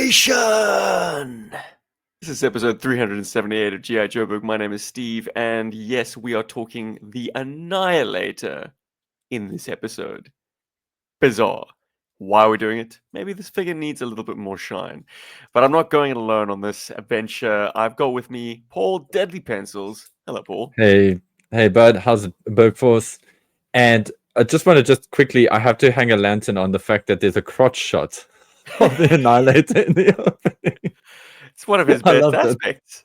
Annihilation! This is episode 378 of GI Joburg. My name is Steve, and yes, we are talking the Annihilator in this episode. Bizarre. Why are we doing it? Maybe this figure needs a little bit more shine. But I'm not going it alone on this adventure. I've got with me Paul Deadly Pencils. Hello, Paul. Hey, bud. How's it, Bergforce? And I just want to quickly, I have to hang a lantern on the fact that there's a crotch shot of the Annihilator in the opening. It's one of his I best love that. aspects.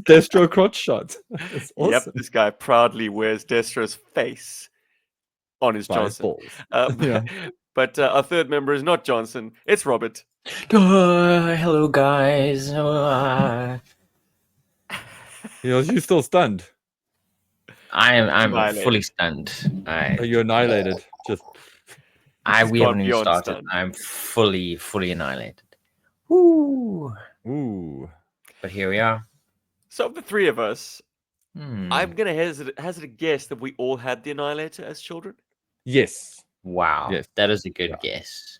Destro crotch shot. It's awesome. Yep, this guy proudly wears Destro's face on his By his Johnson. balls. Yeah. But our third member is not Johnson, it's Robert. Hello, guys. You're still stunned. I'm Annihilated. fully stunned. Are you annihilated? We gone haven't even beyond started. stunned. I'm fully annihilated. Woo! Ooh. But here we are. So of the three of us, Hmm. I'm going to hazard a guess that we all had the Annihilator as children. Yes. Wow. Yes. That is a good Yeah. guess.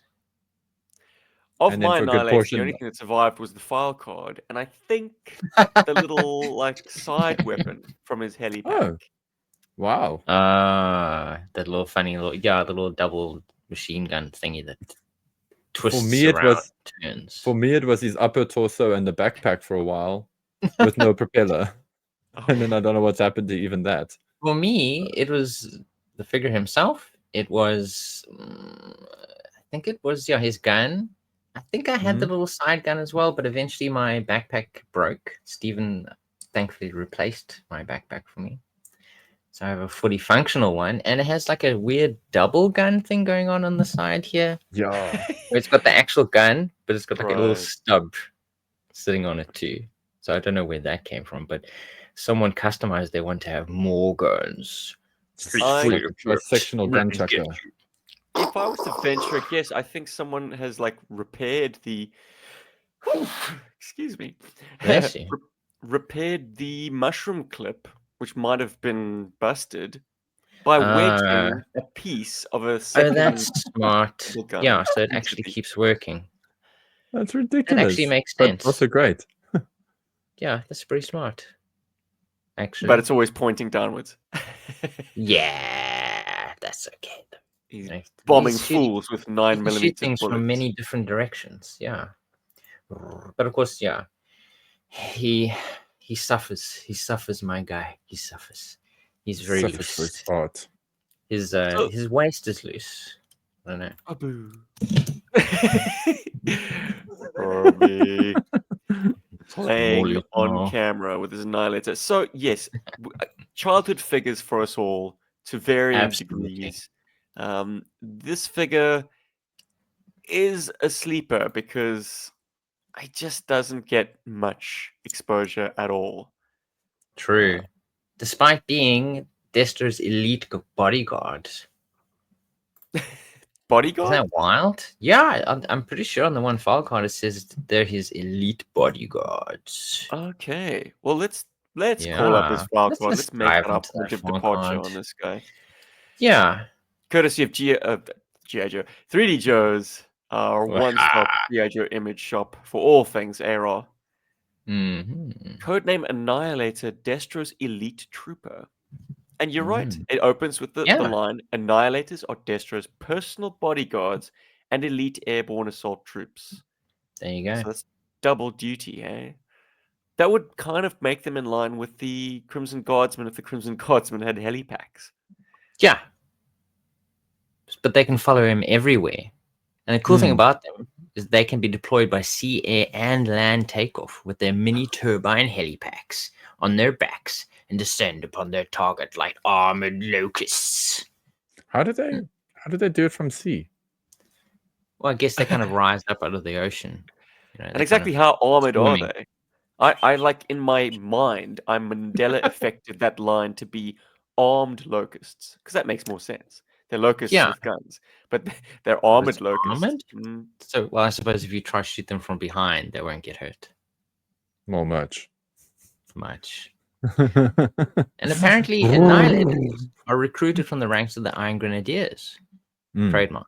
Of And then my for a good Annihilator, portion- the only thing that survived was the file card, and I think the little side weapon from his heli pack. Oh. Wow. That little funny the little double machine gun thingy that twists me, it around, was- turns. For me, it was his upper torso and the backpack for a while with no propeller. And then I don't know what's happened to even that. For me, it was the figure himself. It was, I think it was his gun. I think I had the little side gun as well, but eventually my backpack broke. Stephen thankfully replaced my backpack for me. So I have a fully functional one, and it has like a weird double gun thing going on the side here. Yeah. Where it's got the actual gun, but it's got like a little Right. stub sitting on it too. So I don't know where that came from, but someone customized they want to have more guns. A sectional gun chucker. If I was to venture a guess, I think someone has repaired the. Excuse me. Bless you. Repaired the mushroom clip, which might have been busted, by wedging a piece of a Oh, second. that's smart. little gun Yeah, so it into actually the- keeps working. That's That ridiculous. actually makes But sense. also great. Yeah, that's pretty smart. Actually, But it's always pointing downwards. yeah, that's okay. He's Like, bombing he's shooting- fools with you 9mm can shoot things bullets. from many different directions. Yeah, but of course, yeah, he suffers. He suffers, my guy. He suffers. He's very Suffers for loose. his art. His waist is loose. I don't know. Abu. Robbie. Playing Small on little- camera with his Annihilator. So, yes, childhood figures for us all to varying Absolutely. degrees. This figure is a sleeper because it just doesn't get much exposure at all. True. Despite being Destro's elite bodyguard. Bodyguard? Isn't that wild? Yeah, I'm pretty sure on the one file card it says they're his elite bodyguards. Okay. Well, let's call up his Yeah. file Let's card. just Let's make dive an into that point of file departure card. on this guy. Yeah. Courtesy of GI Joe. 3D Joe's, our one-stop GI Joe image shop for all things ARAL. Mm-hmm. Codename Annihilator, Destro's elite trooper. And you're right. Mm. It opens with the Yeah. line, Annihilators are Destro's personal bodyguards and elite airborne assault troops. There you go. So that's double duty, eh? That would kind of make them in line with the Crimson Guardsmen if the Crimson Guardsmen had helipacks. Yeah. But they can follow him everywhere. And the cool thing about them is they can be deployed by sea, air, and land takeoff with their mini turbine helipacks on their backs and descend upon their target like armored locusts. How did they do it from sea? Well, I guess they kind of rise up out of the ocean. You know, And exactly how armored swimming. are they? I like in my mind, I Mandela affected that line to be armed locusts because that makes more sense. They're locusts Yeah. with guns, but they're armored It's locusts. armored? Mm. So, well, I suppose if you try to shoot them from behind, they won't get hurt Not much. much. And apparently, Annihilators are recruited from the ranks of the Iron Grenadiers, Mm. trademark.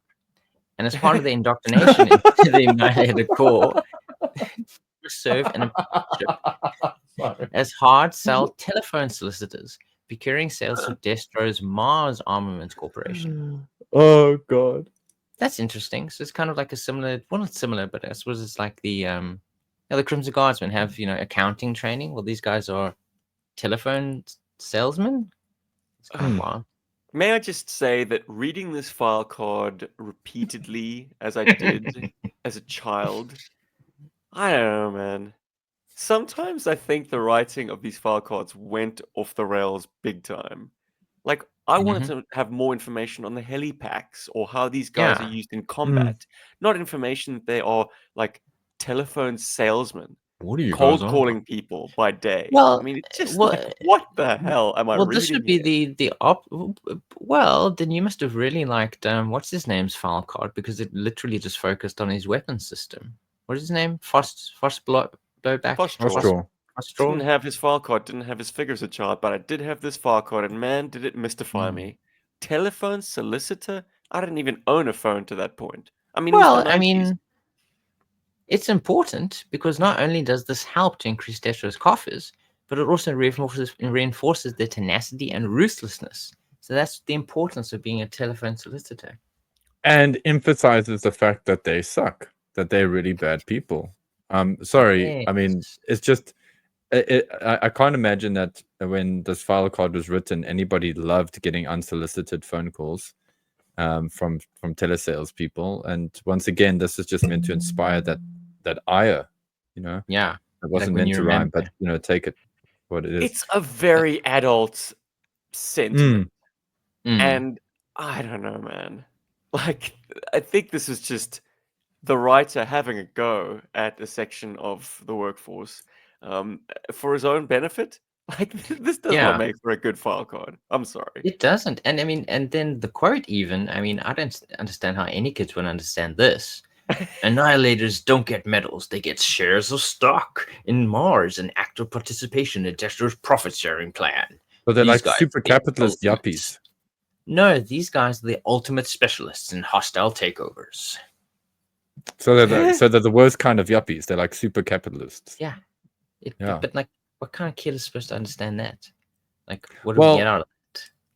and as part of the indoctrination into the Annihilator core, serve an apprenticeship Sorry. as hard sell telephone solicitors, procuring sales for Destro's Mars Armaments Corporation. Oh god. That's interesting. So it's kind of like a similar, well, not similar, but I suppose it's like the Crimson Guardsmen have, accounting training. Well, these guys are telephone salesmen. It's kind of wild. May I just say that reading this file card repeatedly, as I did as a child, I don't know, man. Sometimes I think the writing of these file cards went off the rails big time. Like, I wanted to have more information on the helipacks or how these guys are Yeah. used in combat, not information that they are like telephone salesmen, What are you cold calling people by day. Well, I mean, it's just well, like, what the hell am I Well, reading? this would be here? the well, then you must have really liked what's his name's file card, because it literally just focused on his weapon system. What is his name? Blowback. Fostraw. Fostraw? Didn't have his file card, didn't have his figure as a child, but I did have this file card, and man, did it mystify me. Telephone solicitor? I didn't even own a phone to that point. I mean, it was the Well, 90s. I mean, it's important because not only does this help to increase Destro's coffers, but it also reinforces their tenacity and ruthlessness. So that's the importance of being a telephone solicitor. And emphasizes the fact that they suck, that they're really bad people. Sorry, I mean, Yes. it's just I can't imagine that when this file card was written, anybody loved getting unsolicited phone calls from telesales people. And once again, this is just meant to inspire that ire, Yeah. It wasn't when meant you to rhyme, remember. but take it what it is. It's a very adult sentiment. Mm. And I don't know, man. Like, I think this is just the writer having a go at a section of the workforce for his own benefit. Like, this does Yeah. not make for a good file card. I'm sorry. It doesn't. And I mean, and then the quote even, I mean, I don't understand how any kids would understand this. Annihilators don't get medals. They get shares of stock in Mars and active participation in Destro's profit sharing plan. But they're These like guys super are the capitalist ultimate- yuppies. No, these guys are the ultimate specialists in hostile takeovers. So they're the worst kind of yuppies. They're like super capitalists. Yeah. Yeah. But like, what kind of kid is supposed to understand that? Like, what do we get out of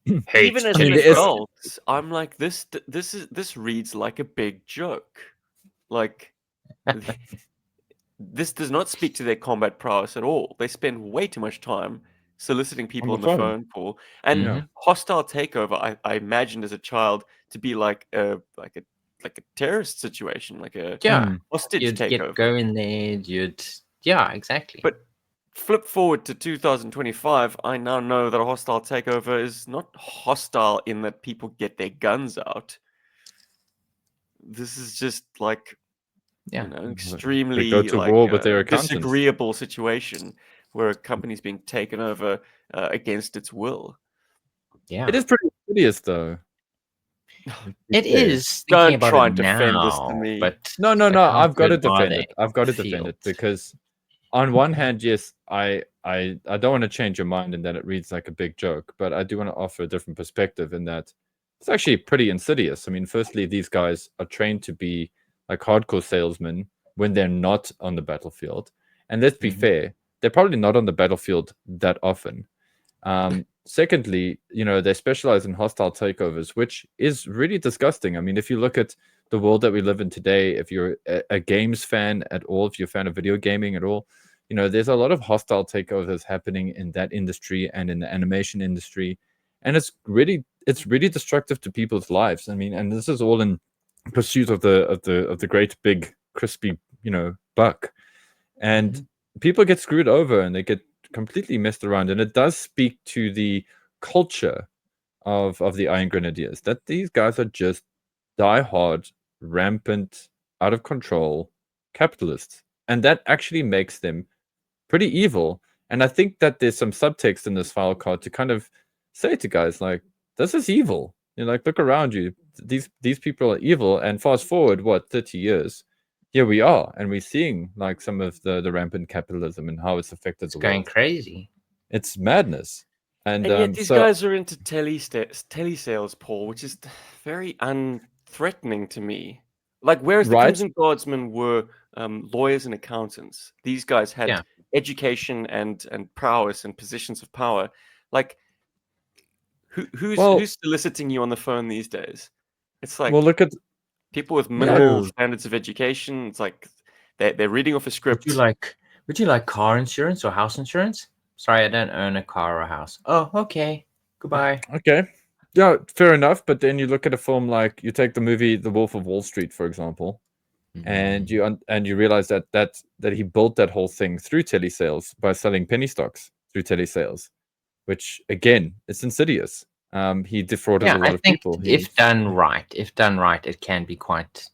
it? Even as I mean, an there is- adult, I'm like, this reads like a big joke. Like, this does not speak to their combat prowess at all. They spend way too much time soliciting people on the the phone. phone call. And Yeah. hostile takeover, I imagined as a child to be like a terrorist situation, like a hostage You'd takeover. go in there, yeah, exactly. But flip forward to 2025, I now know that a hostile takeover is not hostile in that people get their guns out. This is just like, extremely They go to war with their accountants. disagreeable situation where a company's being taken over against its will. Yeah. It is pretty hideous, though. It is. Don't thinking about try it and defend this to now, me. But No. how I've got to good are defend they it. I've got to on the defend it field? because, on one hand, yes, I don't want to change your mind in that it reads like a big joke, but I do want to offer a different perspective in that it's actually pretty insidious. I mean, firstly, these guys are trained to be like hardcore salesmen when they're not on the battlefield, and let's be fair, they're probably not on the battlefield that often. Secondly, they specialize in hostile takeovers, which is really disgusting. I mean, if you look at the world that we live in today, if you're a games fan at all, if you're a fan of video gaming at all, there's a lot of hostile takeovers happening in that industry and in the animation industry, and it's really destructive to people's lives. I mean, and this is all in pursuit of the great big crispy buck, and people get screwed over and they get completely messed around, and it does speak to the culture of the Iron Grenadiers that these guys are just die-hard, rampant, out of control capitalists, and that actually makes them pretty evil. And I think that there's some subtext in this file card to kind of say to guys like, this is evil. Like, look around you. These people are evil. And fast forward 30 years, here we are, and we're seeing like some of the rampant capitalism and how it's affected the Going world. crazy. It's madness. And yet these guys are into telesales, Paul, which is very unthreatening to me. Like, whereas the Right. Crimson Guardsmen were lawyers and accountants, these guys had Yeah. education and prowess and positions of power. Like, who's Well- soliciting you on the phone these days? It's like Well, look at people with minimal No. standards of education. It's like they're reading off a script. Would you like car insurance or house insurance? Sorry, I don't own a car or a house. Oh, okay. Goodbye. okay, yeah, fair enough. But then you look at a film like you take the movie The Wolf of Wall Street, for example, and you realize that he built that whole thing through telesales by selling penny stocks through telesales, which again, it's insidious. He defrauded a lot I of think people. if done right, it can be quite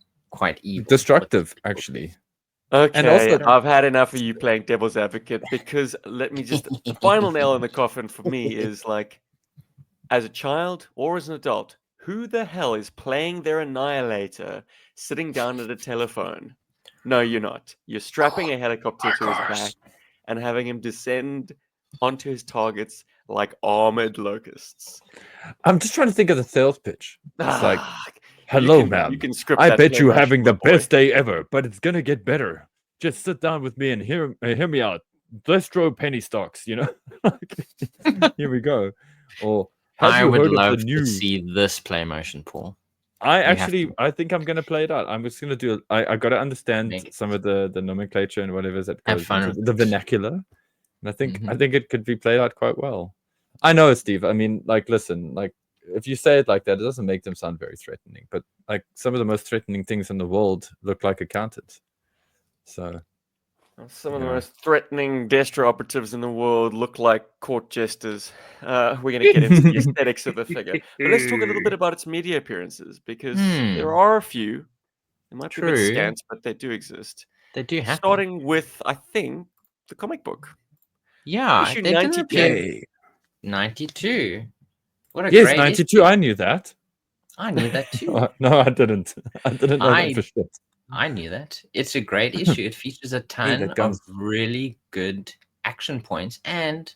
evil. Destructive, actually. Okay, And also- I've had enough of you playing devil's advocate, because let me just the final nail in the coffin for me is like, as a child or as an adult, who the hell is playing their Annihilator sitting down at a telephone? No, you're not. You're strapping a helicopter to his back and having him descend onto his targets like armored locusts. I'm just trying to think of the sales pitch. It's like, Ah, hello, you ma'am. can script I that bet play you're much having more, the boy. best day ever, but it's gonna get better. Just sit down with me and hear me out. Let's throw penny stocks, you know? Here we go. Or have I you would heard of love the to new? see this play motion, Paul. I have think I'm gonna play it out. I'm just gonna do it. I gotta understand Make it. some of the nomenclature and whatever that Have goes fun into with the it. vernacular. And I think Mhm. it could be played out quite well. I know, Steve. I mean, like, listen, like, if you say it like that, it doesn't make them sound very threatening. But like, some of the most threatening things in the world look like accountants. So Some of the Yeah. most threatening Destro operatives in the world look like court jesters. We're going to get into the aesthetics of the figure. But let's talk a little bit about its media appearances, because there are a few. It might be a bit True. scant, but they do exist. They do happen. Starting with, I think, the comic book. Yeah, Issue they didn't 92. appear 92. What a Yes, great 92. issue. I knew that. I knew that too. No, I didn't. I didn't know that I- for shit. I knew that. It's a great issue. It features a ton that of guns. really good action points, and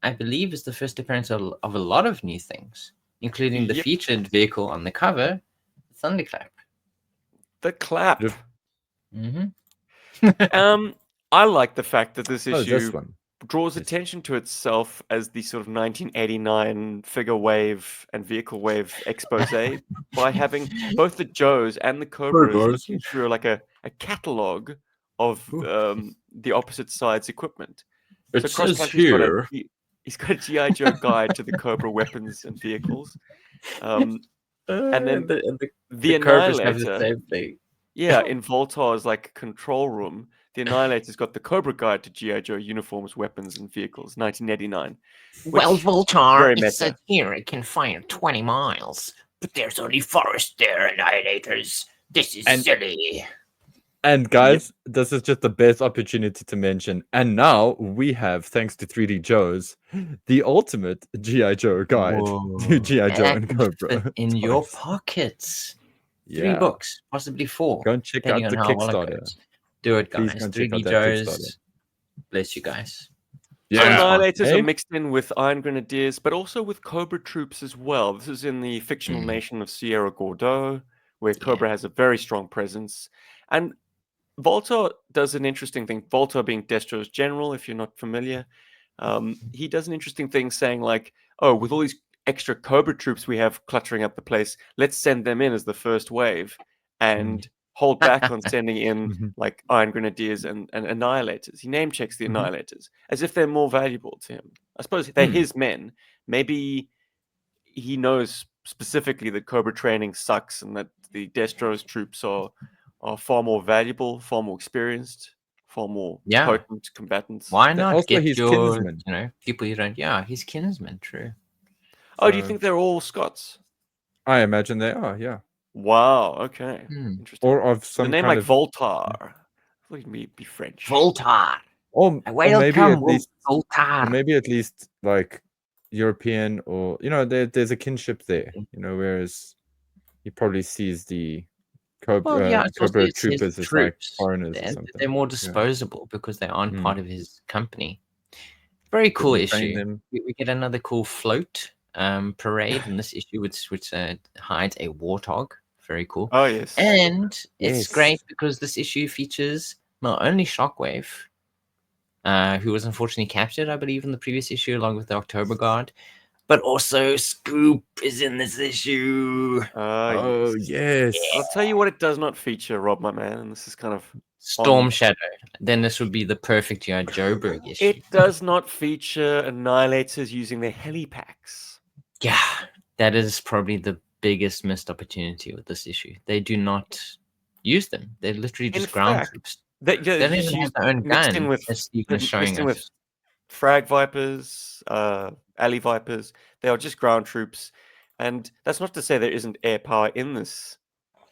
I believe it's the first appearance of a lot of new things, including the Yep. featured vehicle on the cover, Thunderclap. The clap. Yep. Mm-hmm. I like the fact that this Oh, issue this one. draws Yes. attention to itself as the sort of 1989 figure wave and vehicle wave expose by having both the Joes and the Cobras guys. looking through like a catalogue of the opposite side's equipment. It So says Cross-Country's here. he's got a GI Joe guide to the Cobra weapons and vehicles. And then the Cobras have the Annihilator, same thing. yeah, in Voltar's like control room, the Annihilator's got the Cobra guide to GI Joe uniforms, weapons, and vehicles, 1989. Well, Which- Voltar, very it meta. says here it can fire 20 miles, but there's only forest there, Annihilators. This is And- silly. And guys, this is just the best opportunity to mention. And now we have, thanks to 3D Joe's, the ultimate GI Joe guide to GI Joe and That would Cobra. fit in your toys. pockets. 3 Yeah. books, possibly 4. Go and check depending out on the how well it Kickstarter. goes. Do it, Please guys. go and check 3D out that Joes. Bless you guys. So Yeah. Annihilators Hey? are mixed in with Iron Grenadiers, but also with Cobra troops as well. This is in the fictional nation of Sierra Gordo, where Cobra has a very strong presence. And Voltar does an interesting thing. Voltar being Destro's general, if you're not familiar. He does an interesting thing saying like, oh, with all these extra Cobra troops we have cluttering up the place, let's send them in as the first wave and hold back on sending in like Iron Grenadiers and Annihilators. He name checks the Annihilators as if they're more valuable to him. I suppose they're his men. Maybe he knows specifically that Cobra training sucks and that the Destro's troops are far more valuable, far more experienced, far more potent combatants. Why They're not also get his your, kinsmen. people you don't... Yeah, he's kinsman, true. Oh, do you So- think they're all Scots? I imagine they are, yeah. Wow, okay. Interesting. Or of The some name kind like of... Voltar. I thought he'd be French. Voltar. Or maybe Welcome, at least... Or Voltar. maybe at least like European, or there's a kinship there, whereas he probably sees the Cobra, it's also Cobra his troopers as like troops. foreigners or something. They're more Yeah. disposable because they aren't part of his company. Very cool Didn't train issue. them. We get another cool float parade in this issue, which hides a warthog Very cool. Oh yes. And it's Yes. great because this issue features not only Shockwave, who was unfortunately captured, I believe, in the previous issue, along with the October Guard, but also Scoop is in this issue. Oh, yes. I'll tell you what it does not feature, Rob, my man, and this is kind of Storm Shadow. Then this would be the perfect GI Joburg issue. it does not feature Annihilators using their helipacks. Yeah, that is probably the biggest missed opportunity with this issue. They do not use them. They're literally just ground fact, troops. They They don't even have their own mixed gun, in with as Stephen is showing mixed in with us. Frag Vipers, Alley Vipers. They are just ground troops, and that's not to say there isn't air power in this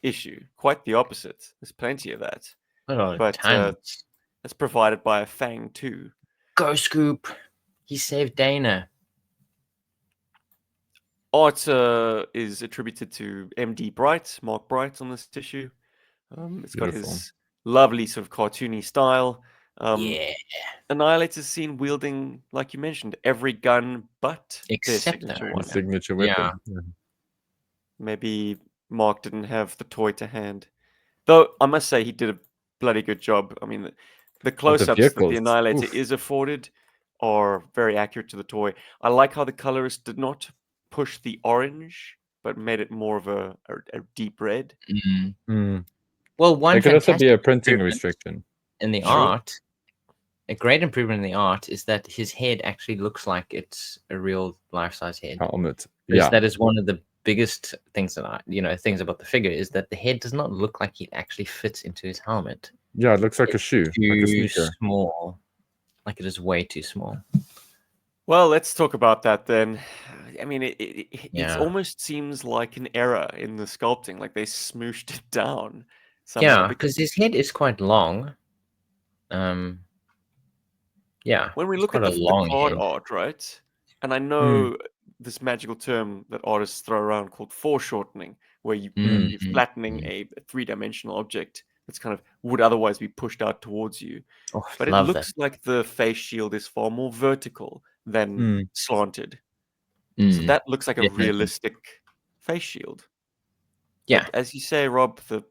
issue. Quite the opposite. There's plenty of that, Oh, but tons. that's provided by a Fang too. Go Scoop. He saved Dana. Art is attributed to MD Bright, Mark Bright on this issue. It's got Beautiful. his lovely sort of cartoony style. Yeah. Annihilator's seen wielding, like you mentioned, every gun but their Except that signature one. The weapon. signature weapon. Yeah. Maybe Mark didn't have the toy to hand. Though I must say he did a bloody good job. I mean, the close-ups that vehicles, the Annihilator oof. is afforded are very accurate to the toy. I like how the colorist did not push the orange, but made it more of a deep red. Well, one There could also be fantastic a printing improvement restriction. in the Sure. art. A great improvement in the art is that his head actually looks like it's a real life-size head. Helmet. Because Yeah. that is one of the biggest things that things about the figure is that the head does not look like it actually fits into his helmet. Yeah, it looks like a It's shoe, like a too sneaker. small. Like it is way too small. Well, let's talk about that then. I mean, it Yeah. almost seems like an error in the sculpting, like they smooshed it down somehow. Yeah, because his head is quite long. Yeah. When we it's look at quite a the long card head. art, right? And I know this magical term that artists throw around called foreshortening, where you're flattening a three-dimensional object that's kind of would otherwise be pushed out towards you. Oh, But it love looks like the face shield is far more vertical than slanted. that. So that looks like a Definitely. realistic face shield. Yeah. But as you say, Rob, the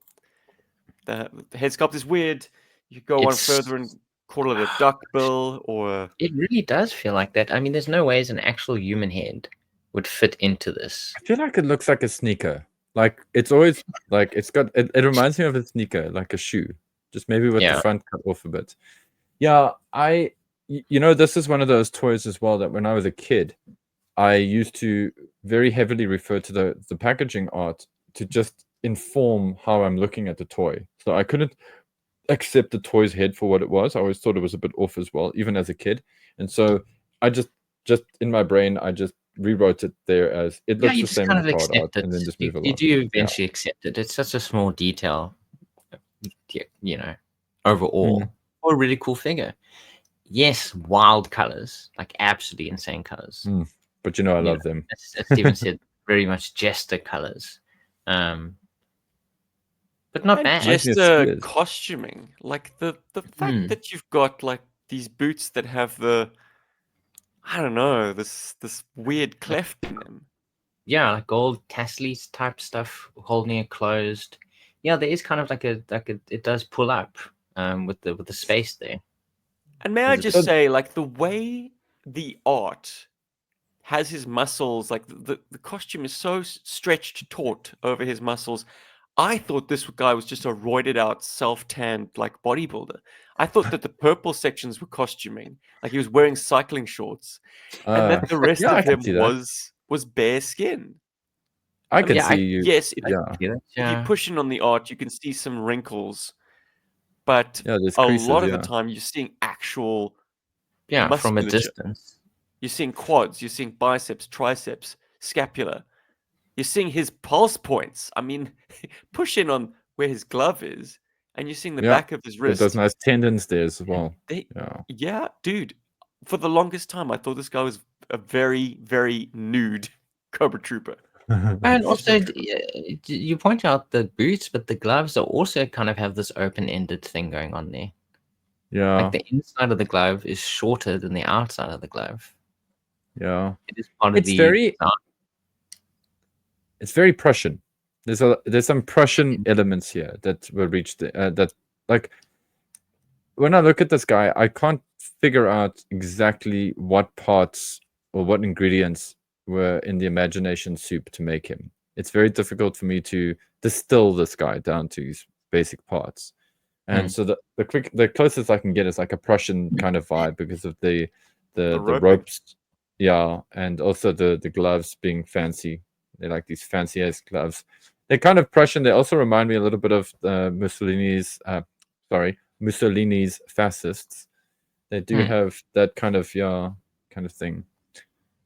head sculpt is weird. You could go one further and call it a duck bill or It really does feel like that. I mean, there's no ways an actual human head would fit into this. I feel like it looks like a sneaker. Like it's always like it's got it reminds me of a sneaker, like a shoe. Just maybe with the front cut off a bit. Yeah, this is one of those toys as well that when I was a kid, I used to very heavily refer to the packaging art to just inform how I'm looking at the toy. So I couldn't accept the toy's head for what it was. I always thought it was a bit off as well, even as a kid. And so I just in my brain, I just rewrote it there as it looks the same in the card art, and then just move along. You do eventually accept it. It's such a small detail, overall. Or a really cool figure. Yes, wild colors, like absolutely insane colors. But I love them. As Steven said, very much jester colors. But not bad. Just costuming, like the fact that you've got like these boots that have I don't know, this weird cleft in them. Yeah, like gold tassels type stuff, holding it closed. Yeah, there is kind of like it does pull up with the space there. And may I just say, like the way the art has his muscles, like the costume is so stretched taut over his muscles. I thought this guy was just a roided out, self-tanned like bodybuilder. I thought that the purple sections were costuming, like he was wearing cycling shorts, and that the rest of him was bare skin. I can see you. Yes, if you push in on the art, you can see some wrinkles, but a lot of the time you're seeing actual from a distance. You're seeing quads, you're seeing biceps, triceps, scapula. You're seeing his pulse points. I mean, push in on where his glove is, and you're seeing the back of his wrist. Those nice tendons there as well. Yeah, dude. For the longest time, I thought this guy was a very, very nude Cobra Trooper. And also, you point out the boots, but the gloves are also kind of have this open-ended thing going on there. Yeah. Like the inside of the glove is shorter than the outside of the glove. Yeah. It is part of It's very Prussian. there's some Prussian elements here that were reached. That like when I look at this guy, I can't figure out exactly what parts or what ingredients were in the imagination soup to make him. It's very difficult for me to distill this guy down to his basic parts. And so the closest I can get is like a Prussian kind of vibe because of the roping. ropes, yeah, and also the gloves being fancy. They're like these fancy ass gloves. They're kind of Prussian. They also remind me a little bit of Mussolini's fascists. They do have that kind of thing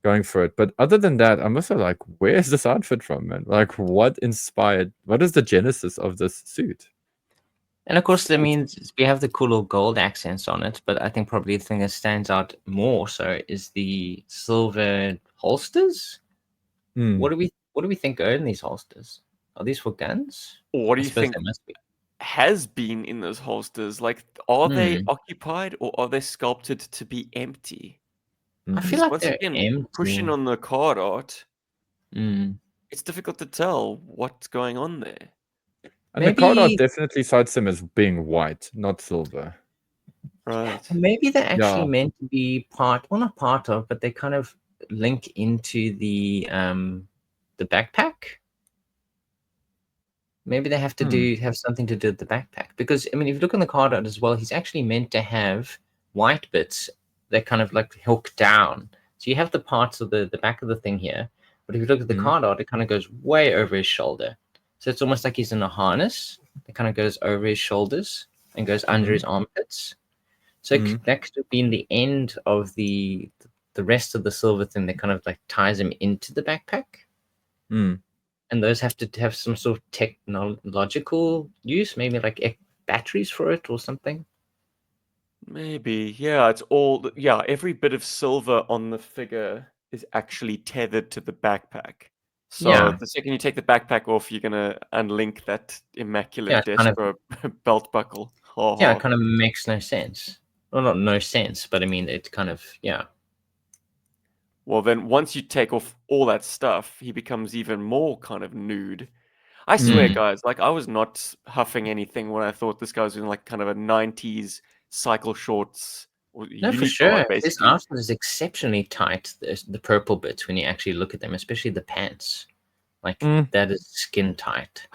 going for it. But other than that, I'm also like, where is this outfit from, man? Like, what is the genesis of this suit? And of course, I mean, we have the cool little gold accents on it, but I think probably the thing that stands out more so is the silver holsters. What do we think are in these holsters? Are these for guns? Or what do I you suppose think they must be. has been in those holsters? Like, are they Hmm. occupied or are they sculpted to be empty? I feel Because like once they're again, empty. pushing on the card art, Mm. it's difficult to tell what's going on there. And the card art Maybe definitely cites him as being white, not silver. Right. maybe they're actually Yeah. meant to be not part of, but they kind of link into the backpack. Maybe they have to have something to do with the backpack, because I mean, if you look on the card art as well, he's actually meant to have white bits that kind of like hook down. So you have the parts of the back of the thing here, but if you look at the card art, it kind of goes way over his shoulder. So it's almost like he's in a harness that kind of goes over his shoulders and goes under his armpits. So that could have been the end of the rest of the silver thing that kind of like ties him into the backpack. And those have to have some sort of technological use, maybe like batteries for it or something. Maybe. Yeah, it's all. Yeah, every bit of silver on the figure is actually tethered to the backpack. So Yeah. the second you take the backpack off, you're gonna unlink that immaculate Yeah, kind of- Despero belt buckle. Yeah, it kind of makes no sense. Well, not no sense, but I mean, it kind of, yeah. Well, then once you take off all that stuff, he becomes even more kind of nude. I swear, guys, like I was not huffing anything when I thought this guy was in like kind of a 90s cycle shorts or No, for uni sure. part, This basically. outfit is exceptionally tight. The purple bits, when you actually look at them, especially the pants, like that is skin tight.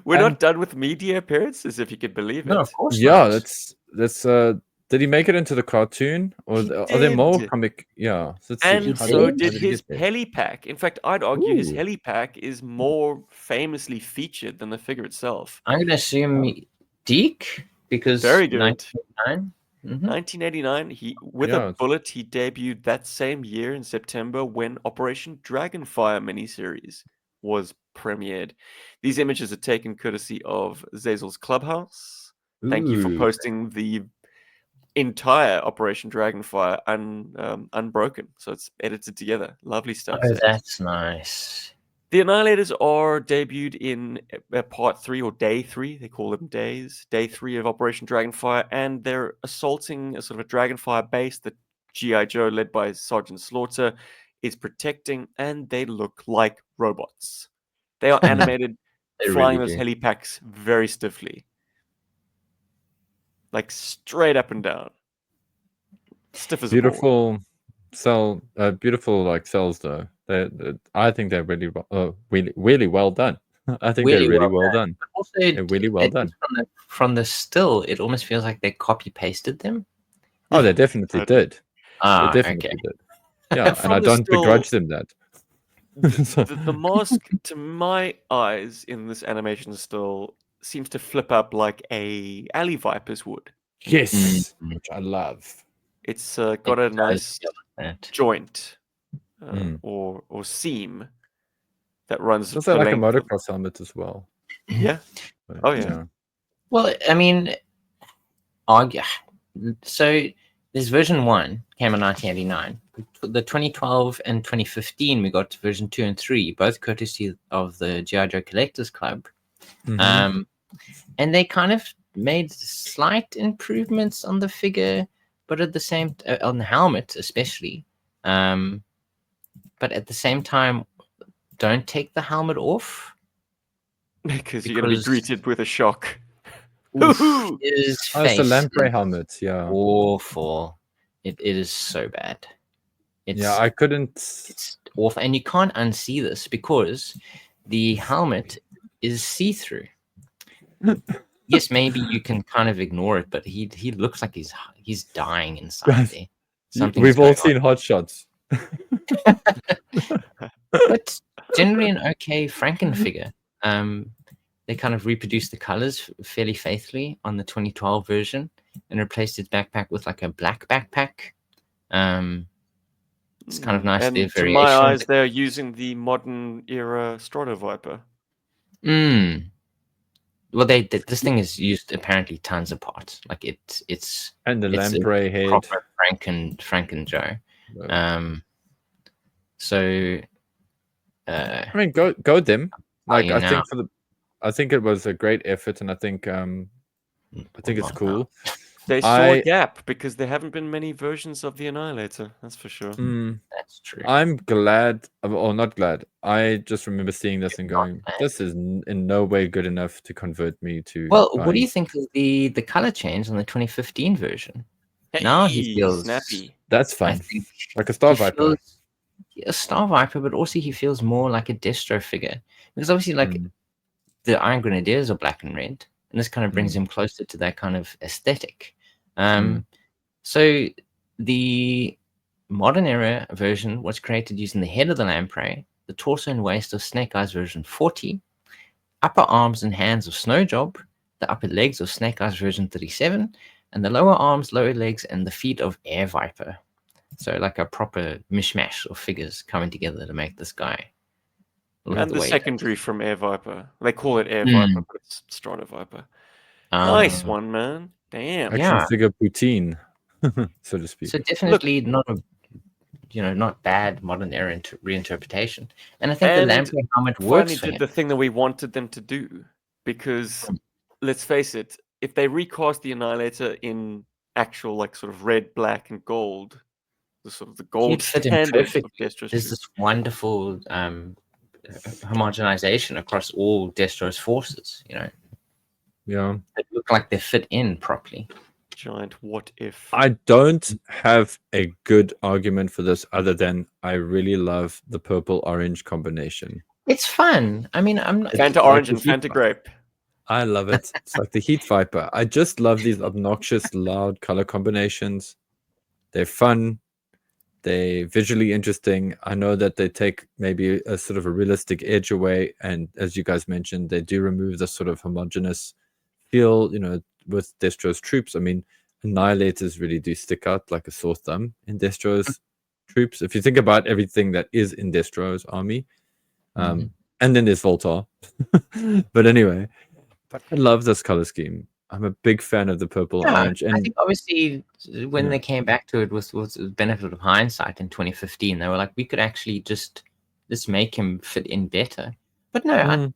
We're not done with media appearances, if you could believe No, it. of course Yeah, not. that's did he make it into the cartoon or He are there more did. comic? Yeah, let's see. And How so did? did he his get there? helipack. In fact, I'd argue his Ooh. helipack is more famously featured than the figure itself. I'm going to assume Deke, because Very good. 1989. 1989, with Yeah, a it's- bullet, he debuted that same year in September when Operation Dragonfire miniseries was premiered. These images are taken courtesy of Zazel's Clubhouse. Thank you for Ooh. posting the entire Operation Dragonfire unbroken. So it's edited together. Lovely stuff. Oh, Zaz. that's nice. The Annihilators are debuted in part 3 or day 3. They call them days. Day 3 of Operation Dragonfire, and they're assaulting a sort of a Dragonfire base that GI Joe, led by Sergeant Slaughter, is protecting, and they look like robots. They are animated, They flying really those do. helipacks very stiffly, like straight up and down, stiff as a board. Beautiful like cells though. I think they're really well done. I think Really they're really well well done. But also, They're really well it- done. from the still, it almost feels like they copy pasted them. Oh, they definitely totally. did. They Ah, definitely okay. did. Yeah, and From I the don't still- begrudge them that. The mask, to my eyes, in this animation still seems to flip up like a alley viper's would. Yes, which I love. It's got a It does nice feel like that. joint or seam that runs It's also the like a length of- motocross helmet as well. Yeah. But, Oh, yeah. Well, I mean, so this version 1 came in 1989. The 2012 and 2015, we got version 2 and 3, both courtesy of the GI Joe Collectors Club. Mhm. And they kind of made slight improvements on the figure, but at the same on the helmet especially. But at the same time, don't take the helmet off. Because you're going to be greeted with a shock. Oof, Hoo-hoo! his Oh, it's the face lamprey is helmet. Yeah. awful. It is so bad. Yeah, I couldn't. It's awful, and you can't unsee this because the helmet is see-through. Yes, maybe you can kind of ignore it, but he looks like he's dying inside there. Something's We've all going seen Hot Shots. on. But generally an okay Franken figure. They kind of reproduced the colors fairly faithfully on the 2012 version and replaced his backpack with like a black backpack. It's kind of nice. And Their to my variation. eyes, they're using the modern era Strato Viper. Well, this thing is used apparently tons of parts. Like it's And the it's a lamprey head. proper Franken Joe. So I mean, go them. Like you I now. think I think it was a great effort, and I think it's cool. They saw a gap because there haven't been many versions of the Annihilator. That's for sure. That's true. I'm glad, or not glad. I just remember seeing this and going, "This is in no way good enough to convert me to." Well, what do buying. you think of the color change on the 2015 version? Now he Hey, feels snappy. That's I fun, think like a Star he Viper. feels a Star Viper, but also he feels more like a Destro figure because obviously, like the Iron Grenadiers are black and red, and this kind of brings him closer to that kind of aesthetic. So the modern era version was created using the head of the lamprey, the torso and waist of Snake Eyes version 40, upper arms and hands of Snowjob, the upper legs of Snake Eyes version 37, and the lower arms, lower legs, and the feet of Air Viper. So like a proper mishmash of figures coming together to make this guy. And the secondary from Air Viper. They call it Air Viper, but it's Strato Viper. Nice one, man. Damn. Action figure poutine, so to speak. So definitely not bad modern era reinterpretation. And I think the lamprey helmet works for did him. the thing that we wanted them to do. Because let's face it, if they recast the Annihilator in actual like sort of red, black, and gold, the gold standard of Destro's There's this wonderful homogenization across all Destro's forces, Yeah. They look like they fit in properly. Giant what if. I don't have a good argument for this other than I really love the purple-orange combination. It's fun. I mean, I'm not Fanta orange and Fanta grape. I love it. It's like the Heat Viper. I just love these obnoxious, loud color combinations. They're fun. They're visually interesting. I know that they take maybe a sort of a realistic edge away, and as you guys mentioned, they do remove the sort of homogeneous feel, with Destro's troops. I mean, Annihilators really do stick out like a sore thumb in Destro's troops. If you think about everything that is in Destro's army, and then there's Voltar. But anyway, I love this color scheme. I'm a big fan of the purple orange. And I think obviously when they came back to it with the benefit of hindsight in 2015, they were like, we could actually just make him fit in better. But no,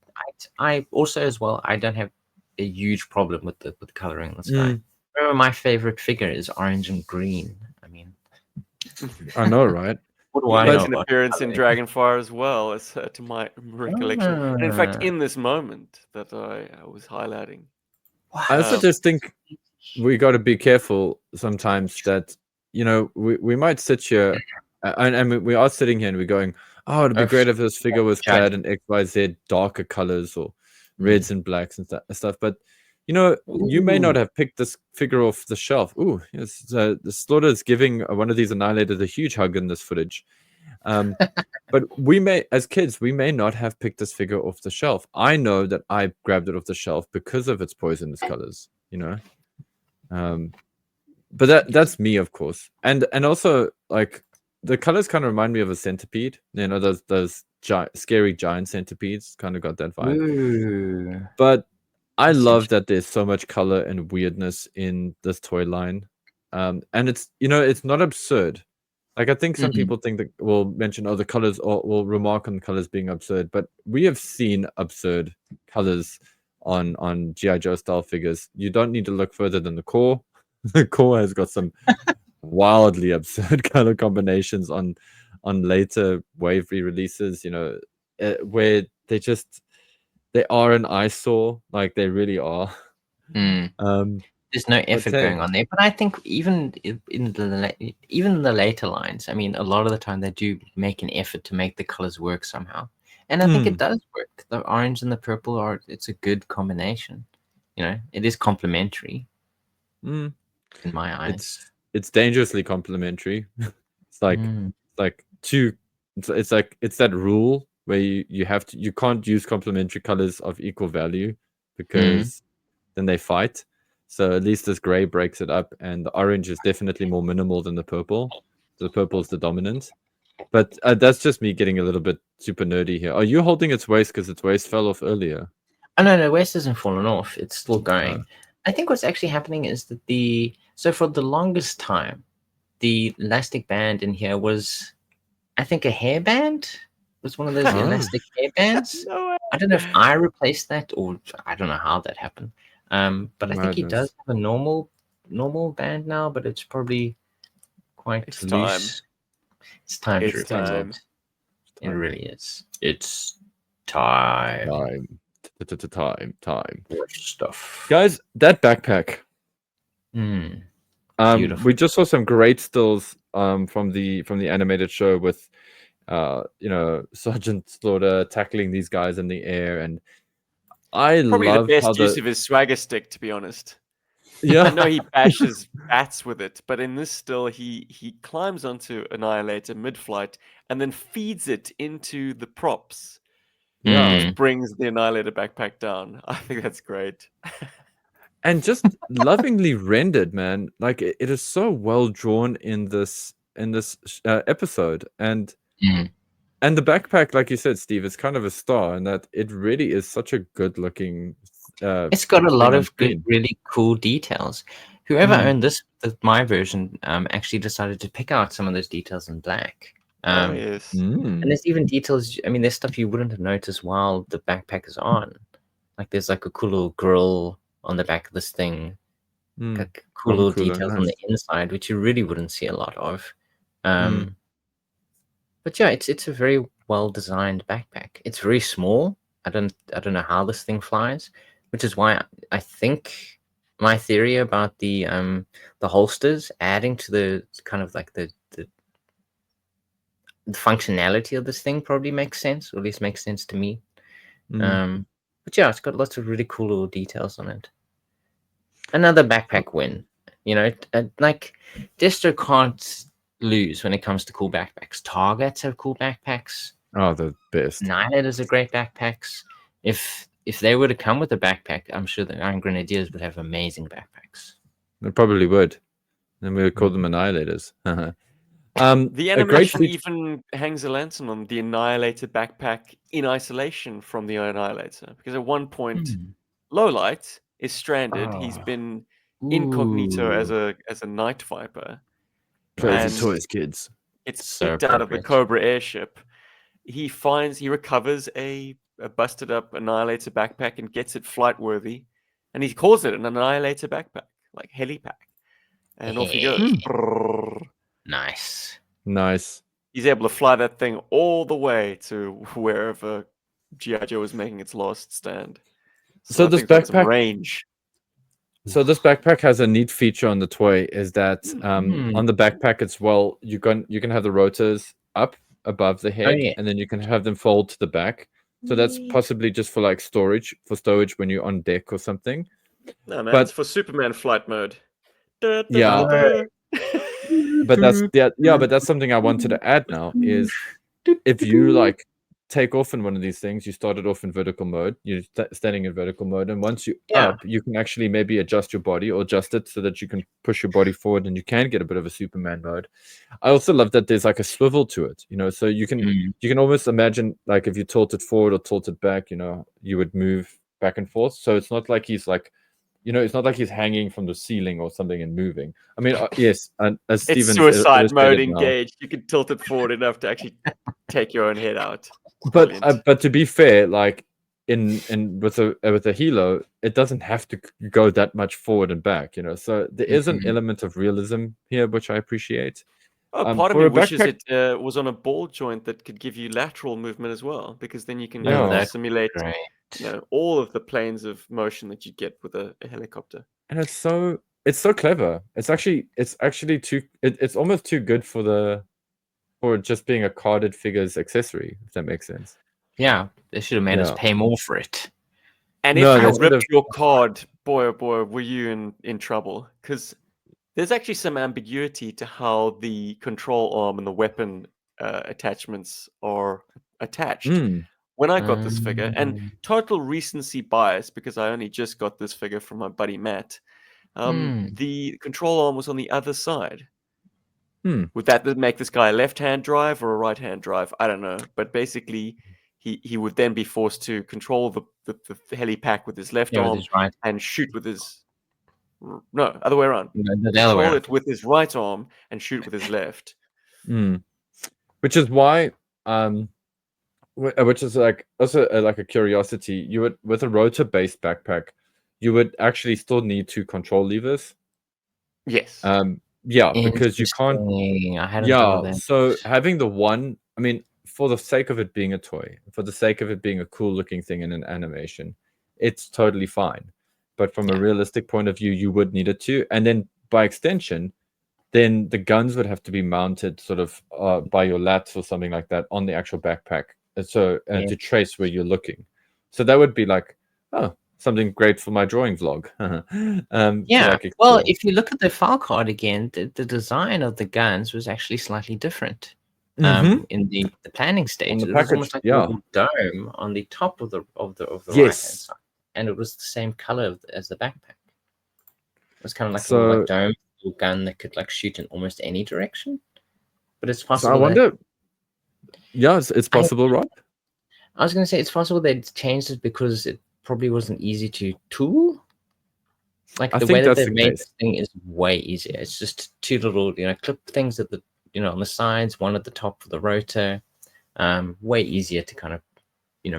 I also as well, I don't have a huge problem with the coloring on this guy. Remember, my favorite figure is orange and green. I mean, I know, right? What do I know? An appearance in Dragonfire as well, as to my recollection. And in fact, in this moment that I was highlighting. I also just think we got to be careful sometimes that, we might sit here and we are sitting here and we're going, oh, it'd be great if this figure was clad in XYZ darker colors or reds and blacks and stuff. But, you may not have picked this figure off the shelf. Ooh, yes, the Slaughter is giving one of these Annihilators a huge hug in this footage. But we may, as kids, we may not have picked this figure off the shelf. I know that I grabbed it off the shelf because of its poisonous colors, but that's me, of course. And also, like, the colors kind of remind me of a centipede. Those scary giant centipedes kind of got that vibe. Ooh. But I love that there's so much color and weirdness in this toy line. And it's, it's not absurd. Like, I think some people think that will mention, the colors, or will remark on the colors being absurd. But we have seen absurd colors on GI Joe style figures. You don't need to look further than the core. The core has got some wildly absurd color combinations on later wave re-releases. where they are an eyesore, like they really are. Mm. There's no effort going on there, but I think even in the later lines, I mean, a lot of the time they do make an effort to make the colors work somehow, and I think it does work. The orange and the purple it's a good combination. It is complementary in my eyes. It's dangerously complementary. It's like two. It's like it's that rule where you can't use complementary colors of equal value because then they fight. So at least this gray breaks it up, and the orange is definitely more minimal than the purple. So the purple is the dominant. But that's just me getting a little bit super nerdy here. Are you holding its waist because its waist fell off earlier? Oh no, waist hasn't fallen off. It's still going. I think what's actually happening is that so for the longest time, the elastic band in here was, I think, a hairband. It was one of those elastic hairbands. No. I don't know if I replaced that or I don't know how that happened. But I think he does have a normal band now, but it's probably quite loose. It's time to replace it. It really is. It's time. Time. Stuff. Guys, that backpack. Beautiful. We just saw some great stills from the animated show with Sergeant Slaughter tackling these guys in the air, and I probably love the best how use of his swagger stick, to be honest. Yeah, I know he bashes bats with it, but in this still, he climbs onto Annihilator mid-flight and then feeds it into the props. Yeah, Which brings the Annihilator backpack down. I think that's great. and just lovingly rendered, man. Like it is so well drawn in this episode, and the backpack, like you said, Steve, is kind of a star, and that it really is such a good looking. It's got a lot of good, really cool details. Whoever owned my version, actually decided to pick out some of those details in black. Yes. And there's even details. I mean, there's stuff you wouldn't have noticed while the backpack is on. Like there's like a cool little grill on the back of this thing. Like cool little details on the inside, which you really wouldn't see a lot of. But yeah, it's a very well designed backpack. It's very small. I don't know how this thing flies, which is why I think my theory about the holsters adding to the kind of like the functionality of this thing probably makes sense, or at least makes sense to me. But yeah, it's got lots of really cool little details on it. Another backpack win. Like Destro can't lose when it comes to cool backpacks. Targets have cool backpacks. Oh, the best. Annihilators are great backpacks. If they were to come with a backpack, I'm sure the Iron Grenadiers would have amazing backpacks. They probably would. Then we would call them Annihilators. The animation even hangs a lantern on the Annihilator backpack in isolation from the Annihilator, because at one point, Lowlight is stranded. He's been incognito as a night viper. Play with your toys, kids. It's picked out of the Cobra airship. He recovers a busted up Annihilator backpack and gets it flight worthy, and he calls it an Annihilator backpack, like helipack, and off he goes. Nice. He's able to fly that thing all the way to wherever GI Joe is making its last stand. So this backpack range. So this backpack has a neat feature on the toy, is that on the backpack as well, you can have the rotors up above the head, and then you can have them fold to the back. So that's possibly just for like storage when you're on deck or something. No, man, it's for Superman flight mode. Yeah. But that's something I wanted to add now, is if you like take off in one of these things, you started off in vertical mode, you're standing in vertical mode, and once you're up, you can actually maybe adjust your body or adjust it so that you can push your body forward and you can get a bit of a Superman mode. I also love that there's like a swivel to it, so you can almost imagine like if you tilt it forward or tilt it back, you would move back and forth. So it's not like he's like, it's not like he's hanging from the ceiling or something and moving. I mean, yes, and as Steven, it's suicide mode engaged. You can tilt it forward enough to actually take your own head out. But to be fair, like in with a helo, it doesn't have to go that much forward and back, So there is an element of realism here, which I appreciate. Part of for me a wishes backpack, it was on a ball joint that could give you lateral movement as well, because then you can Yeah. Oh, that's simulate, great. all of the planes of motion that you get with a helicopter. and it's so clever. It's actually too it's almost too good for just being a carded figures accessory, if that makes sense. Yeah, they should have made us Yeah. pay more for it. And No, if they you should ripped have- your card, boy oh boy, were you in trouble? Because there's actually some ambiguity to how the control arm and the weapon attachments are attached. Mm, When I got this figure, and Mm. total recency bias, because I only just got this figure from my buddy Matt, the control arm was on the other side. Would that make this guy a left-hand drive or a right-hand drive? I don't know. But basically, he would then be forced to control the heli pack with his left Yeah, with arm his right. and shoot with his... No, other way around. The other way Control around. it with his right arm and shoot with his left. which is why which is like also like a curiosity. You would, with a rotor based backpack, you would actually still need 2 control levers. Yes. Yeah, because you can't. Interesting. I hadn't thought of Yeah, that. so having the one, I mean, for the sake of it being a toy, for the sake of it being a cool looking thing in an animation, it's totally fine. But from a realistic point of view, you would need it to, and then by extension, then the guns would have to be mounted sort of by your lats or something like that on the actual backpack, so to trace where you're looking. So that would be like, something great for my drawing vlog. Yeah. Like Well, explore. if you look at the file card again, the design of the guns was actually slightly different. In the planning stage, the it was package, almost like a little dome on the top of the right hand Yes. side, and it was the same color as the backpack. It was kind of like a So- little like dome little gun that could like shoot in almost any direction. But it's So possible. I wonder. Yeah, it's possible, right? I was going to say it's possible they changed it because it probably wasn't easy to tool. Like I the think way that that's they've the made case. this thing is way easier. It's just 2 little, clip things at the, on the sides, one at the top for the rotor. Way easier to kind of,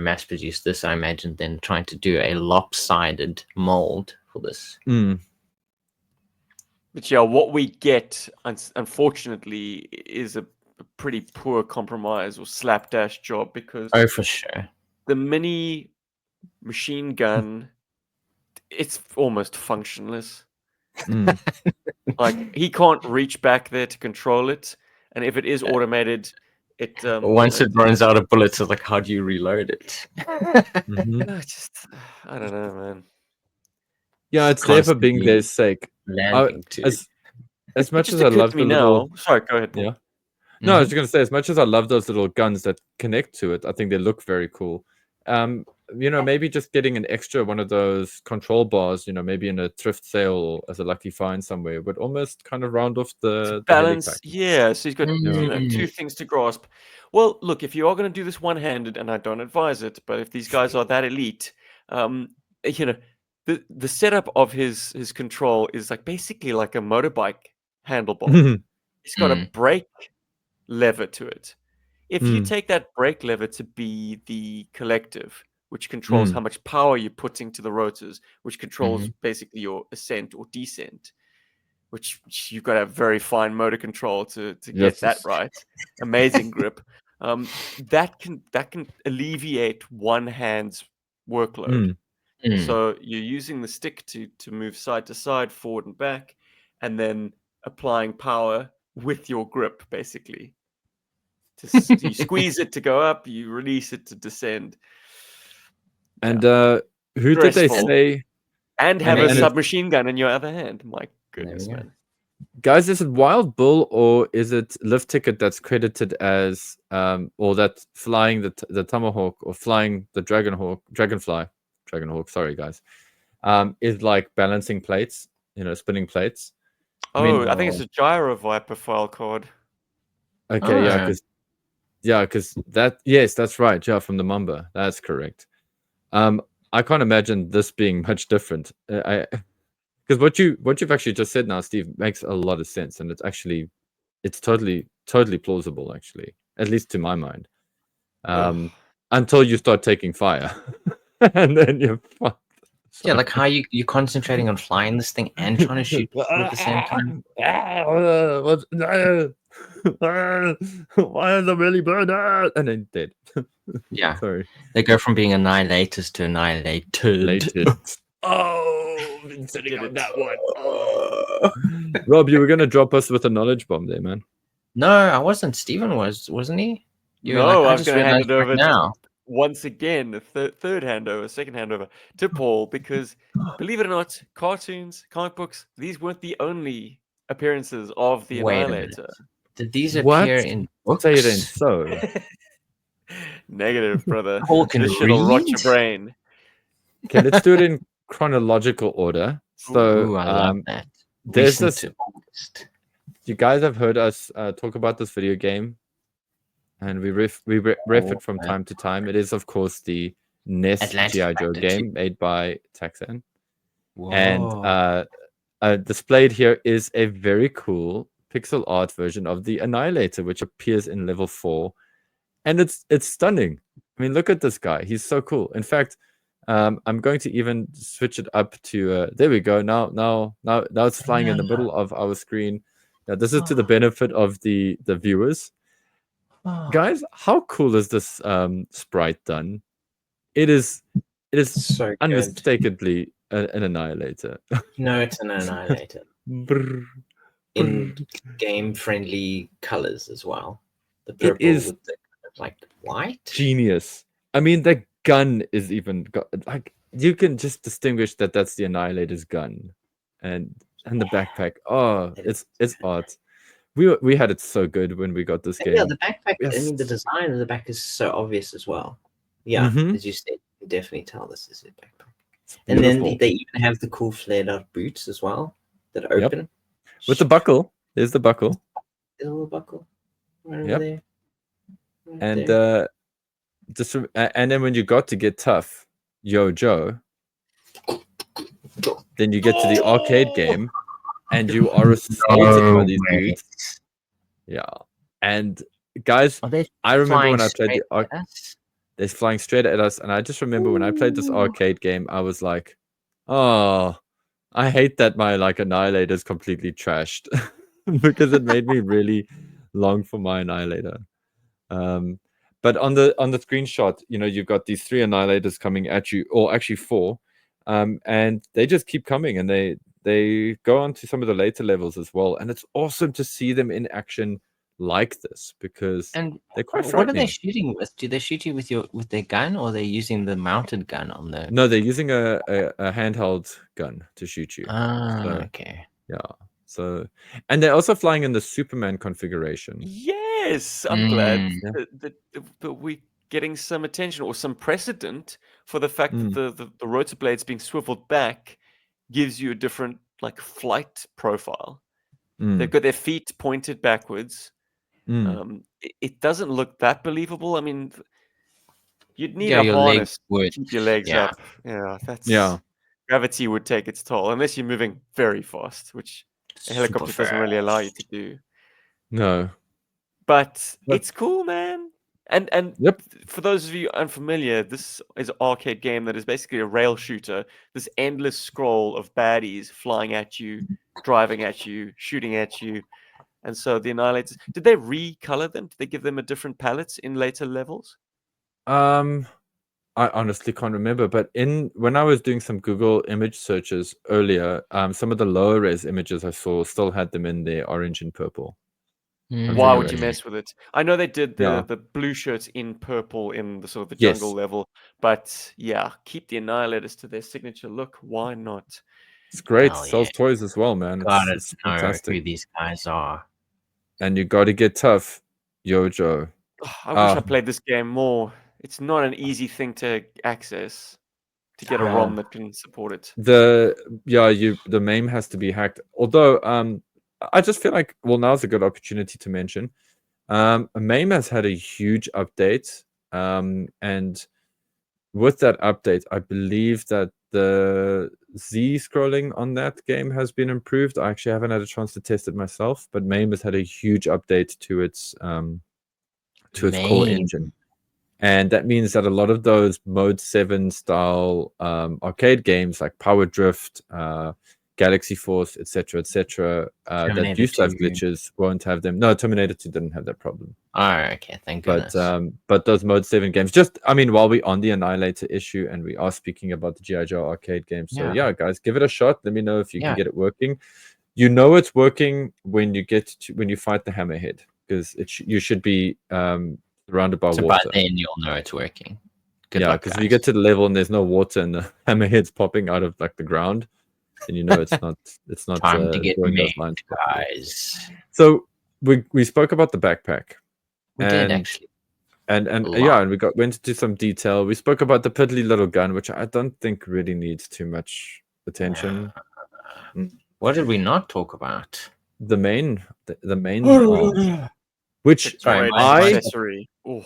mass produce this, I imagine, than trying to do a lopsided mold for this. But yeah, what we get, unfortunately, is a pretty poor compromise or slapdash job, because Oh, for sure. the mini machine gun, it's almost functionless. Like, he can't reach back there to control it, and if it is automated, it Once it runs out of bullets, it's like, how do you reload it? I don't know, man. Yeah, it's there for being Constantly their sake. landing too. As much Just as I occurred love to me the now. little, Sorry, go ahead, Paul. yeah. No, I was just gonna say, as much as I love those little guns that connect to it, I think they look very cool. Maybe just getting an extra one of those control bars, maybe in a thrift sale or as a lucky find somewhere, would almost kind of round off the balance. helipack. Yeah, so he's got 2 things to grasp. Well, look, if you are going to do this one-handed, and I don't advise it, but if these guys are that elite, the setup of his control is like basically like a motorbike handlebar. It's got a brake lever to it. If you take that brake lever to be the collective, which controls how much power you're putting to the rotors, which controls basically your ascent or descent, which you've got to have very fine motor control to get that right. Amazing grip. That can alleviate one hand's workload. So you're using the stick to move side to side, forward and back, and then applying power with your grip, basically. You squeeze it to go up, you release it to descend. And who did they Stressful. say? And have And a it's- submachine gun in your other hand. My goodness, go. man. Guys, is it Wild Bull or is it Lift Ticket that's credited as or that flying the Tomahawk or flying the Dragonhawk, sorry guys, is like balancing plates, spinning plates? I think it's a Gyro Viper file card. Okay, because that, yes, that's right. Yeah, from the Mamba, that's correct. I can't imagine this being much different. Because what you've actually just said now, Steve, makes a lot of sense, and it's totally plausible, actually, at least to my mind. Until you start taking fire, and then you're fucked. Yeah, like how you concentrating on flying this thing and trying to shoot at the same time. Why is it really burning? And then dead. Yeah, Sorry. they go from being annihilators to annihilated. Lated. Oh, been sitting Did on it. that one. Oh. Rob, you were gonna drop us with a knowledge bomb there, man. No, I wasn't. Steven wasn't he? You were No, like, I I was just going to hand realized it right over now. once again, a third handover, second handover to Paul, because believe it or not, cartoons, comic books, these weren't the only appearances of the Wait a minute. Annihilator. Did these What? appear in books? Say it ain't so. Negative, brother. Paul can This shit'll rot your read? brain. Okay, let's do it in chronological order. So, Ooh, I love that. there's Recent this. to oldest. You guys have heard us talk about this video game, and we ref it from time to time. It is, of course, the NES Atlantic GI Joe Factor 2. game made by Taxan. Whoa. And displayed here is a very cool pixel art version of the Annihilator, which appears in level 4, and it's stunning. I mean, look at this guy; he's so cool. In fact, I'm going to even switch it up to. There we go. Now it's flying in the middle of our screen. Now, this is to the benefit of the viewers. Guys, how cool is this sprite done? It is so good. unmistakably an Annihilator. No, it's an annihilator. Brr. In game-friendly colors as well. The purple is with the like white. Genius. I mean, the gun is even like you can just distinguish that that's the Annihilator's gun, and the backpack. Oh, it's art. We had it so good when we got this game. Yeah, the backpack. I Yes. mean, the design of the back is so obvious as well. Yeah, Mhm. as you said, you can definitely tell this is a backpack. It's And then beautiful. they even have the cool flared-out boots as well that open With the buckle. There's the buckle. There's a little buckle right over Yep. there. Right And there. and then when you got to get tough, Yo Joe, then you get to the arcade game, and you are assaulted by these dudes. Yeah, and guys, Are they I remember when I flying played the straight at us? they're flying straight at us, and I just remember when I played this arcade game, I was like, oh, I hate that my like Annihilator is completely trashed because it made me really long for my Annihilator. But on the screenshot, you know, you've got these 3 Annihilators coming at you, or actually 4, and they just keep coming, and they go on to some of the later levels as well, and it's awesome to see them in action like this because And they're quite what are frightening. they shooting with? Do they shoot you with their gun, or are they using the mounted gun on the? No, they're using a handheld gun to shoot you. Ah, So, okay. yeah. So, and they're also flying in the Superman configuration. Yes, I'm glad Mm. that we're getting some attention or some precedent for the fact that the rotor blades being swiveled back gives you a different like flight profile. They've got their feet pointed backwards. It doesn't look that believable. I mean, you'd need Yeah, a your harness legs would. to keep your legs Yeah. up. Yeah, that's Yeah. gravity would take its toll unless you're moving very fast, which a helicopter doesn't really allow you to do. No. But But- it's cool, man. And Yep. for those of you unfamiliar, this is an arcade game that is basically a rail shooter. This endless scroll of baddies flying at you, driving at you, shooting at you. And so the Annihilators, did they recolor them? Did they give them a different palette in later levels? I honestly can't remember, but when I was doing some Google image searches earlier, some of the lower res images I saw still had them in their orange and purple. Why would you configuration. mess with it? I know they did Yeah. the blue shirts in purple in the sort of the Yes. jungle level, but yeah, keep the Annihilators to their signature look. Why not? It's great. Hell Sells yeah. toys as well, man. Gotta It's know who fantastic. these guys are. And you got to get tough, Yojo. I wish I played this game more. It's not an easy thing to access to get a Yeah. ROM that can support it. The MAME has to be hacked. Although I just feel like now's a good opportunity to mention. MAME has had a huge update. And with that update, I believe that the Z scrolling on that game has been improved. I actually haven't had a chance to test it myself, but MAME has had a huge update to its core MAME. engine. And that means that a lot of those Mode 7 style arcade games like Power Drift, Galaxy Force, etc., that Terminator used to have 2. glitches won't have them. No, Terminator 2 didn't have that problem. Oh, okay. Thank But goodness. but those Mode 7 games, just I mean, while we're on the Annihilator issue and we are speaking about the GI Joe arcade games, so Yeah. guys, give it a shot. Let me know if you Yeah. can get it working. You know it's working when you when you fight the hammerhead, because you should be surrounded by So by water. then you'll know it's working. Good Yeah, luck, because guys. if you get to the level and there's no water and the hammerhead's popping out of like the ground, then you know it's not Time to get drawing those made, lines properly. guys. So we spoke about the backpack. We did actually. And A yeah, lot. and we went into some detail. We spoke about the piddly little gun, which I don't think really needs too much attention. What did we not talk about? The main arm, which Sorry, Great mine- accessory. Oh,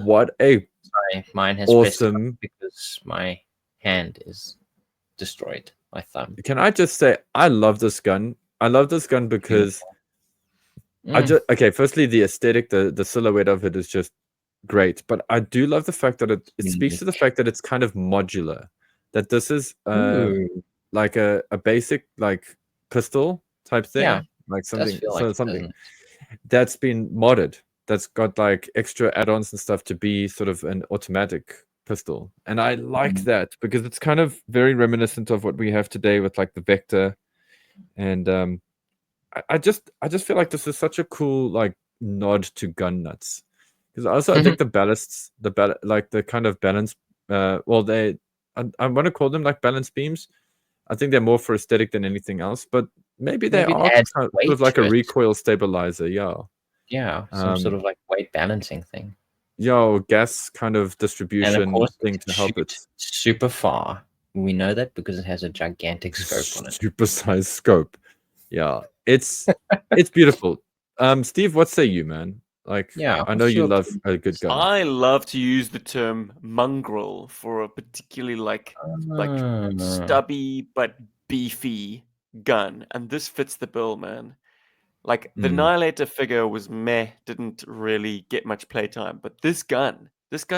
what a Sorry, mine has awesome. pressed because my hand is destroyed. My thumb. Can I just say I love this gun? I love this gun because Mm. okay, firstly the aesthetic, the silhouette of it is just great, but I do love the fact that it speaks to the fact that it's kind of modular. That this is Ooh. like a basic like pistol type thing, Yeah, like Does something feel like it, something doesn't that's been modded, that's got like extra add-ons and stuff to be sort of an automatic pistol. And I like that because it's kind of very reminiscent of what we have today with like the Vector. And I just feel like this is such a cool like nod to gun nuts. Because also I think the ballasts, like the kind of balance, well, I want to call them like balance beams. I think they're more for aesthetic than anything else, but maybe they Maybe it are adds kind of, weight sort of like to a it. recoil stabilizer. Yeah. Yeah, some sort of like weight balancing thing. Yeah, or gas kind of And of distribution course, thing it to help can it. shoot super far. We know that because it has a gigantic scope on it. Super size scope. Yeah, it's beautiful. Steve, what say you, man? Like, Yeah, I know what's you your love a good gun. I love to use the term mongrel for a particularly like stubby but beefy gun, and this fits the bill, man. Like the Annihilator figure was meh, didn't really get much playtime, but this gun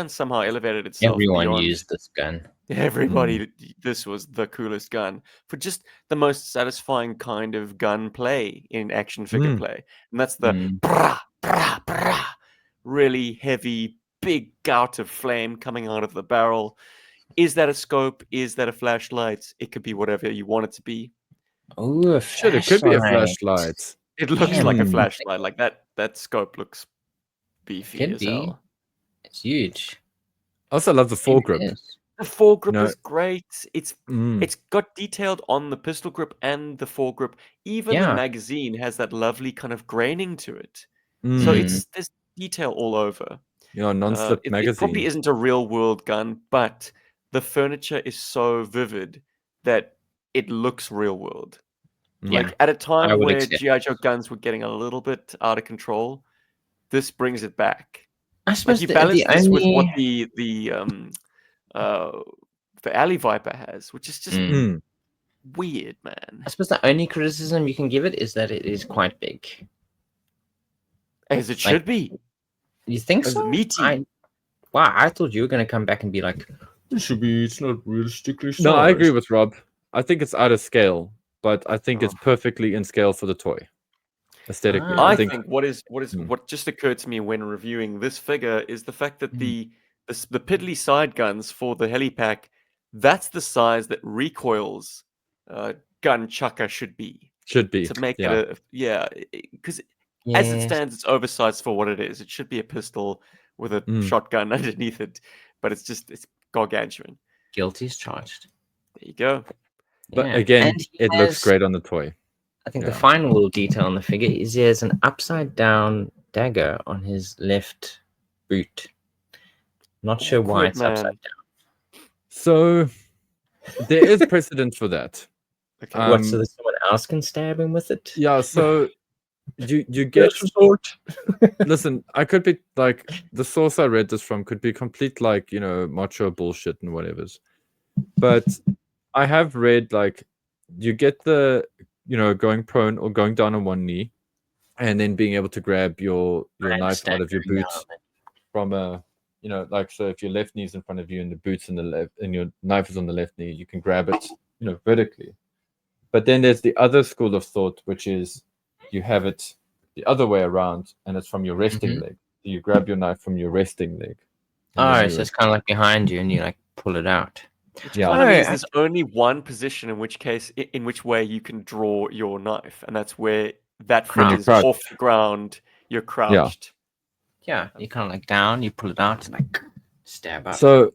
somehow elevated itself Everyone beyond used this gun. everybody. This was the coolest gun for just the most satisfying kind of gun play in action figure play, and that's the brah, brah, brah, really heavy, big gout of flame coming out of the barrel. Is that a scope? Is that a flashlight? It could be whatever you want it to be. Oh, a Shit, it could be a flashlight. flashlight. It looks like a Damn. flashlight. Like that scope looks beefy Could as be. hell. It's huge. I also love the Maybe foregrip. it is. The foregrip No. is great. It's got detailed on the pistol grip and the foregrip. Even the Yeah. magazine has that lovely kind of graining to it. So Mm. there's detail all over. Yeah, non-slip It magazine. probably isn't a real world gun, but the furniture is so vivid that it looks real world. Yeah, Like at a I time would where accept GI Joe guns were getting a little bit out of control, this brings it back. I Like suppose you the balance this with what only the Alley Viper has, which is just weird, man. I suppose the only criticism you can give it is that it is quite big. As it Like, should be. You think As so? meaty. Wow, I thought you were going to come back and be like, it's not realistically sized. No, I agree with Rob. I think it's out of scale, but I think it's Oh. perfectly in scale for the toy. Aesthetically. Ah. I think what just occurred to me when reviewing this figure is the fact that the piddly side guns for the helipack, that's the size that Recoil's gun chucker should be. Should be. To make Yeah. it because as it stands, it's oversized for what it is. It should be a pistol with a shotgun underneath it, but it's gargantuan. Guilty is charged. There you go. But Yeah. again, And he it looks has- great on the toy. I think Yeah. the final little detail on the figure is he has an upside down dagger on his left boot. Not sure why Awkward, it's upside man. down. So there is precedent for that. Okay. What, so that someone else can stab him with it? Yeah, so you get listen, I could be like the source I read this from could be complete like, macho bullshit and whatever's. But I have read like you get the going prone or going down on one knee and then being able to grab your knife out of your boot from a like, so if your left knee's in front of you and the boot's in the left and your knife is on the left knee, you can grab it vertically. But then there's the other school of thought, which is you have it the other way around, and it's from your resting leg. You grab your knife from your resting leg. Oh, so it's kind of like behind you, and you like pull it out. Which Yeah. kind of Oh, means there's only one position in which way you can draw your knife, and that's where that foot Crouch. is off the ground. You're crouched. Yeah, you kind of like down, you pull it out, and like stab up. So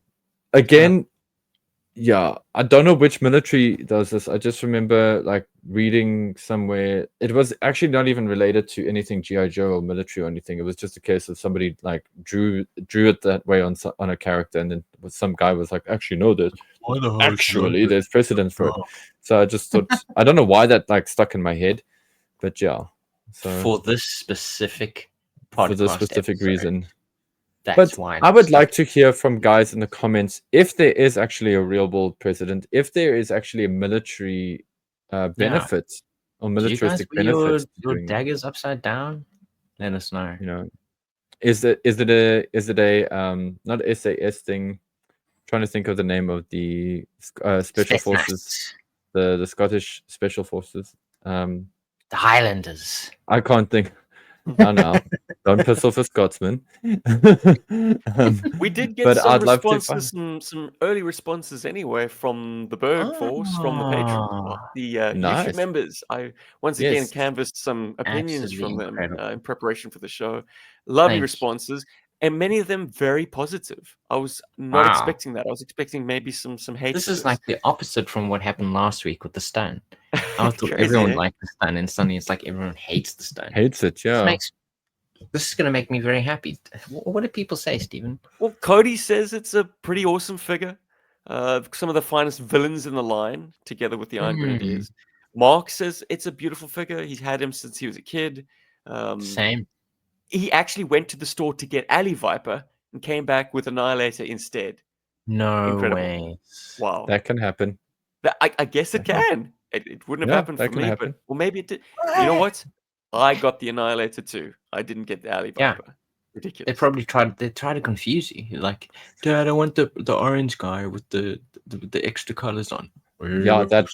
again, yeah, I don't know which military does this. I just remember like reading somewhere. It was actually not even related to anything GI Joe or military or anything. It was just a case of somebody like drew it that way on a character, and then some guy was like, "Actually, no, there's precedence for it." So I just thought, I don't know why that like stuck in my head, but yeah. So for this specific podcast for this specific episode, reason. that's But why I would like to hear from guys in the comments if there is actually a real world precedent, if there is actually a military benefit or Do you guys militaristic wear your, benefit to your doing, daggers upside down? Let us know. is it a not SAS thing? Trying to think of the name of the special forces, the Scottish special forces. The Highlanders. I can't think. No, don't piss off a Scotsman. We did get but some I'd love to responses, some early responses anyway from the Berg Force, from the patrons, the YouTube Nice. members. I once again Yes. canvassed some opinions Absolutely from them incredible. in preparation for the show. Lovely Thank you. responses, and many of them very positive. I was not expecting that. I was expecting maybe some hate. This for is like the opposite from what happened last week with the stone. I thought Crazy, everyone eh? liked the stone, and suddenly it's like everyone hates the stone. Hates it, yeah. This is going to make me very happy. What do people say, Stephen? Well, Cody says it's a pretty awesome figure. Some of the finest villains in the line, together with the Iron Grenadiers. Mark says it's a beautiful figure. He's had him since he was a kid. Same. He actually went to the store to get Alley Viper and came back with Annihilator instead. No Incredible. way. Wow. That can happen. I guess it can. It wouldn't have happened that for can me, happen. but well, maybe it did. You know what? I got the Annihilator too. I didn't get the Alley Yeah. Viper. Ridiculous. They probably tried to confuse you. You're like, Dad, I want the orange guy with the extra colors on. Yeah, that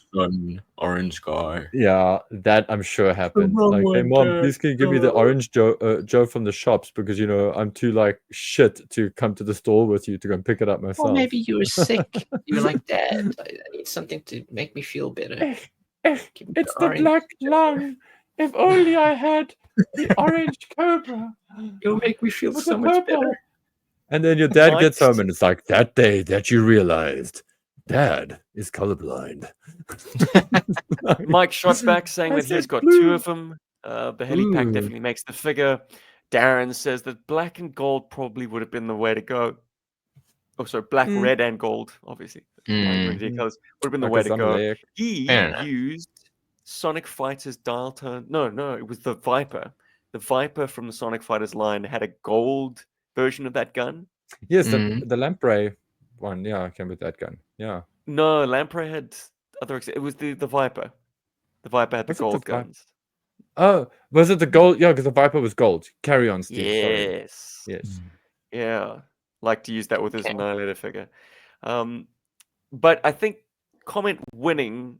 orange guy. Yeah, that I'm sure happened. wrong Like, hey one, mom, Dad. please can you give me the orange Joe from the shops because I'm too like shit to come to the store with you to go and pick it up myself. Or maybe you were sick. You were like, Dad, I need something to make me feel better. Give me It's the the orange black Joe. lung. If only I had the orange cobra. It'll make me feel with so the much purple. better. And then your dad Mike's- gets home and it's like that day that you realized Dad is colorblind. Mike shot back saying I that he's said got blue. 2 of them. The heli pack Ooh. definitely makes the figure. Darren says that black and gold probably would have been the way to go. Oh, sorry, black, red, and gold, obviously. Iron Grenadier colors would have been the way to go. He Fair enough. used Sonic Fighter's dial tone. No, it was the Viper. The Viper from the Sonic Fighters line had a gold version of that gun. Yes, the lamprey one. Yeah, I came with that gun. Yeah. No, Lamprey had other. It was the Viper. The Viper had the Was it the gold Vi- guns. Oh, was it the gold? Yeah, because the Viper was gold. Carry on, Steve. Sorry. Yes. Yes. Yeah. Like to use that with his Okay. Annihilator figure. But I think comment winning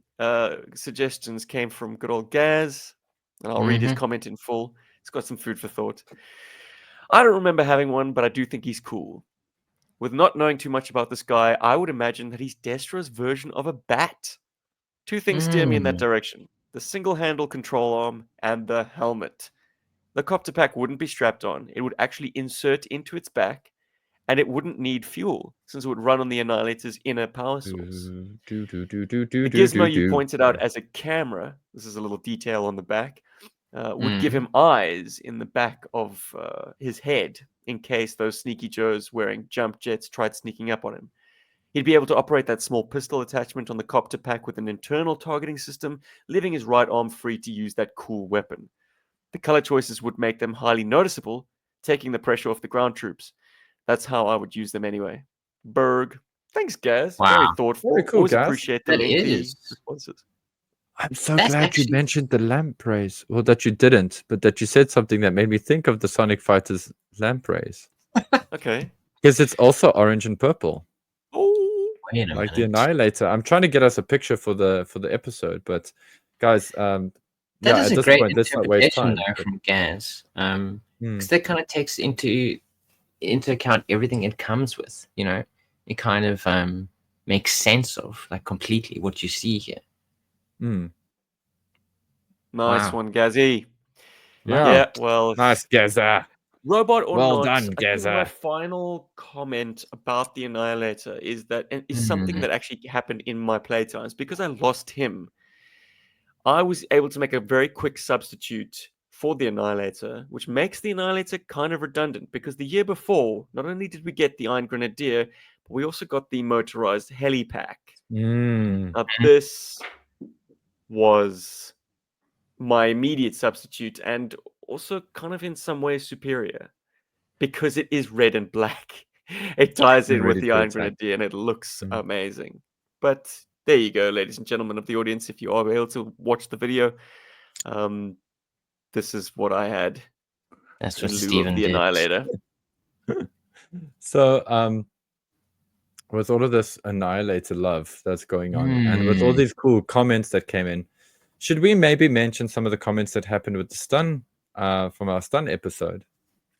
suggestions came from good old Gaz. And I'll read his comment in full. It's got some food for thought. I don't remember having one, but I do think he's cool. With not knowing too much about this guy, I would imagine that he's Destro's version of a bat. 2 things steer me in that direction. The single-handle control arm and the helmet. The copter pack wouldn't be strapped on. It would actually insert into its back, and it wouldn't need fuel, since it would run on the Annihilator's inner power source. The gizmo you pointed out as a camera, this is a little detail on the back, would give him eyes in the back of his head in case those sneaky Joes wearing jump jets tried sneaking up on him. He'd be able to operate that small pistol attachment on the copter pack with an internal targeting system, leaving his right arm free to use that cool weapon. The color choices would make them highly noticeable, taking the pressure off the ground troops. That's how I would use them anyway. Berg. Thanks, Gaz. Wow. Very thoughtful. Very cool, Always Gaz. appreciate the That lengthy is. responses. I'm so That's glad actually- you mentioned the lampreys. Well, that you didn't, but that you said something that made me think of the Sonic Fighters lampreys. Okay. Because it's also orange and purple. Oh, Wait a like the minute. Annihilator. I'm trying to get us a picture for the episode, but guys, That yeah, is at a this great point, let's not waste interpretation time. though but- from Gaz. Hmm. Because that kind of takes into account everything it comes with. It kind of makes sense of like completely what you see here. Hmm. Nice Wow. one, Gazzy. Yeah. Yeah, well, Nice, Gaza. robot or Well not, done, I think my Gaza. final comment about the Annihilator is that and is something that actually happened in my playtimes. Because I lost him, I was able to make a very quick substitute for the Annihilator, which makes the Annihilator kind of redundant because the year before, not only did we get the Iron Grenadier, but we also got the motorized heli pack. Mm. Now, this was my immediate substitute and also kind of in some ways superior because it is red and black. It ties in with Ready the to Iron attack. Grenadier and it looks Mm. amazing. But there you go, ladies and gentlemen of the audience. If you are able to watch the video, this is what I had That's in what lieu Steven of the did. Annihilator. So, with all of this Annihilator love that's going on, and with all Hmm. these cool comments that came in, should we maybe mention some of the comments that happened with the stun from our stun episode?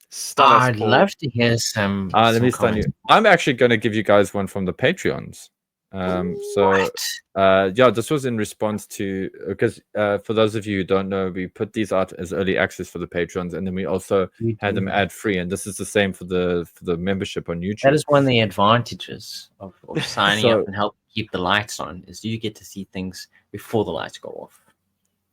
Stun us, I'd Paul. love to hear some. Let some me stun you. comments. I'm actually going to give you guys one from the Patreons. So, What? yeah, this was in response to because for those of you who don't know, we put these out as early access for the patrons, and then we also You had them do. ad free, and this is the same for the membership on YouTube. That is one of the advantages of signing So- up and help keep the lights on. Is you get to see things before the lights go off.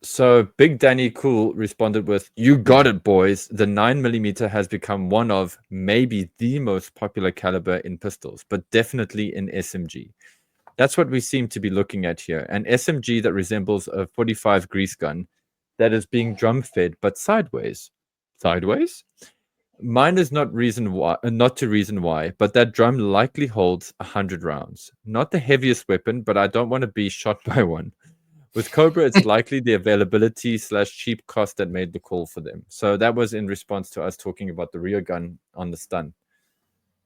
So Big Danny Cool responded with, "You got it, boys. The 9mm has become one of maybe the most popular caliber in pistols, but definitely in SMG. That's what we seem to be looking at here. An SMG that resembles a 45 grease gun that is being drum fed, but sideways. Sideways? Mine is not to reason why, but that drum likely holds 100 rounds. Not the heaviest weapon, but I don't want to be shot by one. With Cobra, it's likely the availability / cheap cost that made the call for them." So that was in response to us talking about the rear gun on the stun.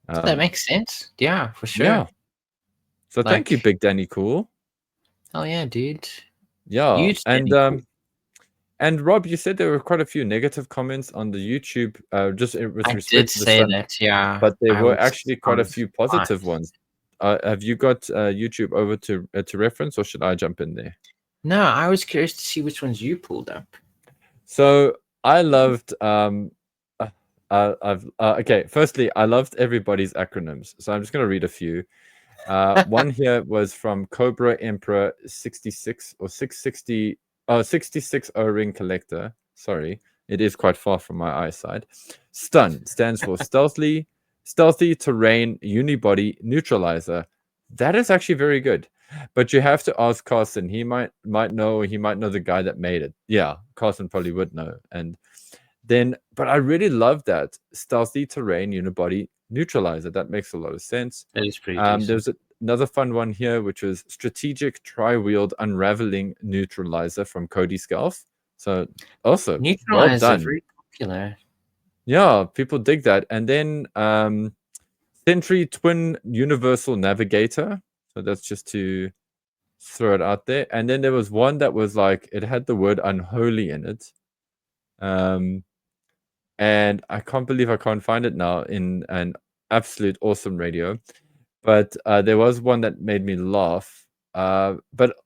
That makes sense. Yeah, for sure. Yeah. So thank you, Like- Big Danny Cool. Oh yeah, dude. Yeah, Huge and Danny Cool. and Rob, you said there were quite a few negative comments on the YouTube, just with I respect did to the say stun, that. Yeah, but there I were was actually quite a surprised. few positive ones. Have you got YouTube over to reference, or should I jump in there? No, I was curious to see which ones you pulled up. So I loved okay, firstly, I loved everybody's acronyms. So I'm just going to read a few. One here was from Cobra Emperor 66 or 660 66 O-ring collector. Sorry, it is quite far from my eyesight. Stun stands for stealthy terrain unibody neutralizer. That is actually very good. But you have to ask Carson. He might know. He might know the guy that made it. Yeah, Carson probably would know. And then, but I really love that stealthy terrain unibody neutralizer. That makes a lot of sense. That is pretty decent. There's another fun one here, which was strategic tri-wheeled unraveling neutralizer from Cody Scalf. So also, well Neutralizer, done. very popular. Yeah, people dig that. And then Sentry Twin Universal Navigator. So that's just to throw it out there. And then there was one that was like, it had the word unholy in it. And I can't believe I can't find it now in an absolute awesome radio. But there was one that made me laugh. But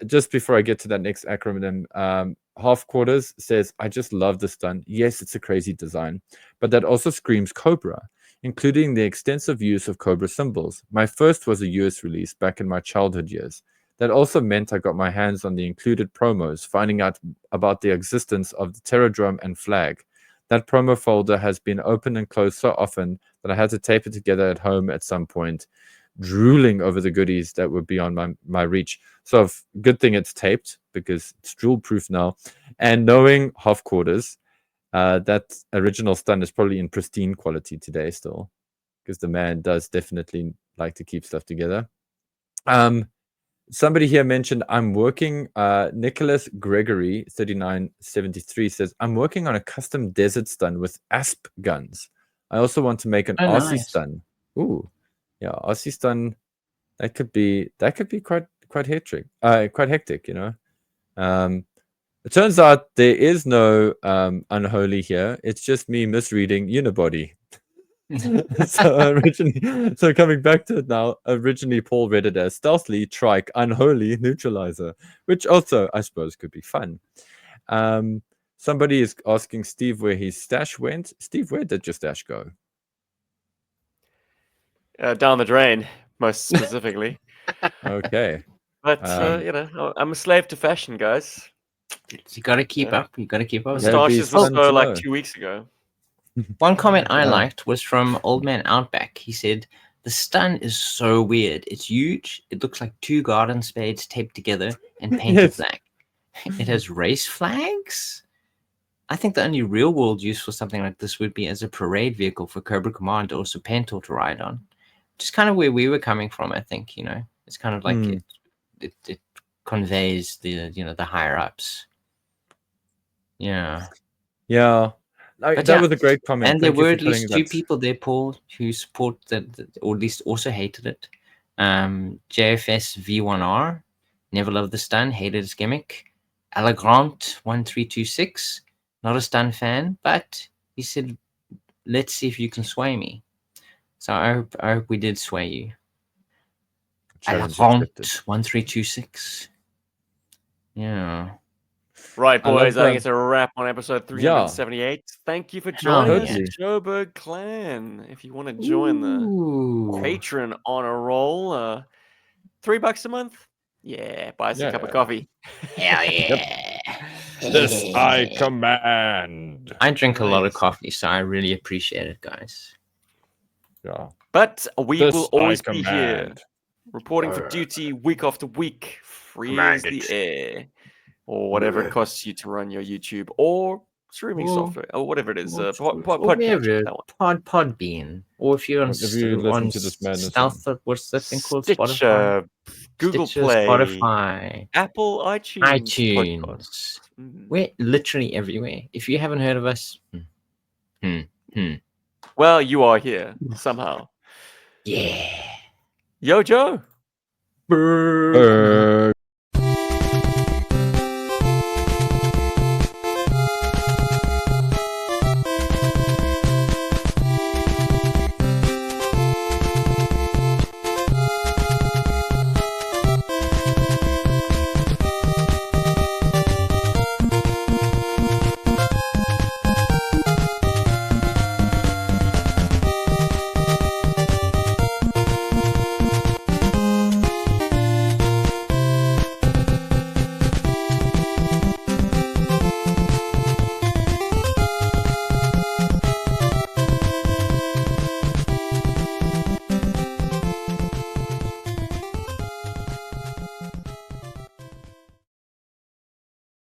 just before I get to that next acronym, Half Quarters says, "I just love the stun. Yes, it's a crazy design, but that also screams Cobra, including the extensive use of Cobra symbols. My first was a US release back in my childhood years. That also meant I got my hands on the included promos, finding out about the existence of the Terradrome and flag. That promo folder has been opened and closed so often that I had to tape it together at home at some point, drooling over the goodies that would be on my reach. So good thing it's taped because it's drool proof now. And knowing Half Quarters, that original stun is probably in pristine quality today still, because the man does definitely like to keep stuff together. Somebody here mentioned I'm working. Nicholas Gregory 3973 says I'm working on a custom desert stun with asp guns. I also want to make an RC nice. stun. Ooh, yeah, RC stun that could be quite hectic, you know. It turns out there is no unholy here. It's just me misreading unibody. So coming back to it now, originally Paul read it as stealthily trike unholy neutralizer, which also I suppose could be fun. Somebody is asking Steve where his stash went. Steve, where did your stash go? Down the drain, most specifically. Okay. But Um, you know, I'm a slave to fashion, guys. You got to keep Yeah. up. You got to keep up. That would be Moustaches were fun so to like know. 2 weeks ago. One comment I Yeah. liked was from Old Man Outback. He said, "The stun is so weird. It's huge. It looks like 2 garden spades taped together and painted Yes. black. It has race flags. I think the only real world use for something like this would be as a parade vehicle for Cobra Commander or Serpentor to ride on. Which is kind of where we were coming from, I think, you know. It's kind of like it conveys the, you know, the higher ups. Yeah. Yeah. But That yeah, was a great comment. and there Thank you were for at least putting 2 that. people there, Paul, who support that, or at least also hated it. JFS V1R, never loved the stun, hated its gimmick. Allegrant 1326, not a stun fan, but he said, "Let's see if you can sway me." So I hope we did sway you. Challenge Allegrant accepted. 1326. Yeah. Right, I love boys. I think that. it's a wrap on episode 378. Thank you for Hell joining us, yeah. Joburg Clan. If you want to join the Ooh. patron on a roll, $3 a month. Yeah, buy us a cup of coffee. Hell yeah. This I command. I drink a lot of Nice. coffee, so I really appreciate it, guys. Yeah. But we This will I always be here, command. reporting for duty week after week, free as Command the it. air, or whatever it costs you to run your YouTube or streaming Or- software, or whatever it is, or podcatcher. wherever, That one. Podbean, or if you're on, Whatever you listen to this madness Stealth, what's that thing called? Spotify, Stitcher, Google Stitcher, Play, Spotify, Apple iTunes, iTunes. podcasts. We're literally everywhere. If you haven't heard of us, Well, you are here somehow. yeah. Yo, Joe. Brr.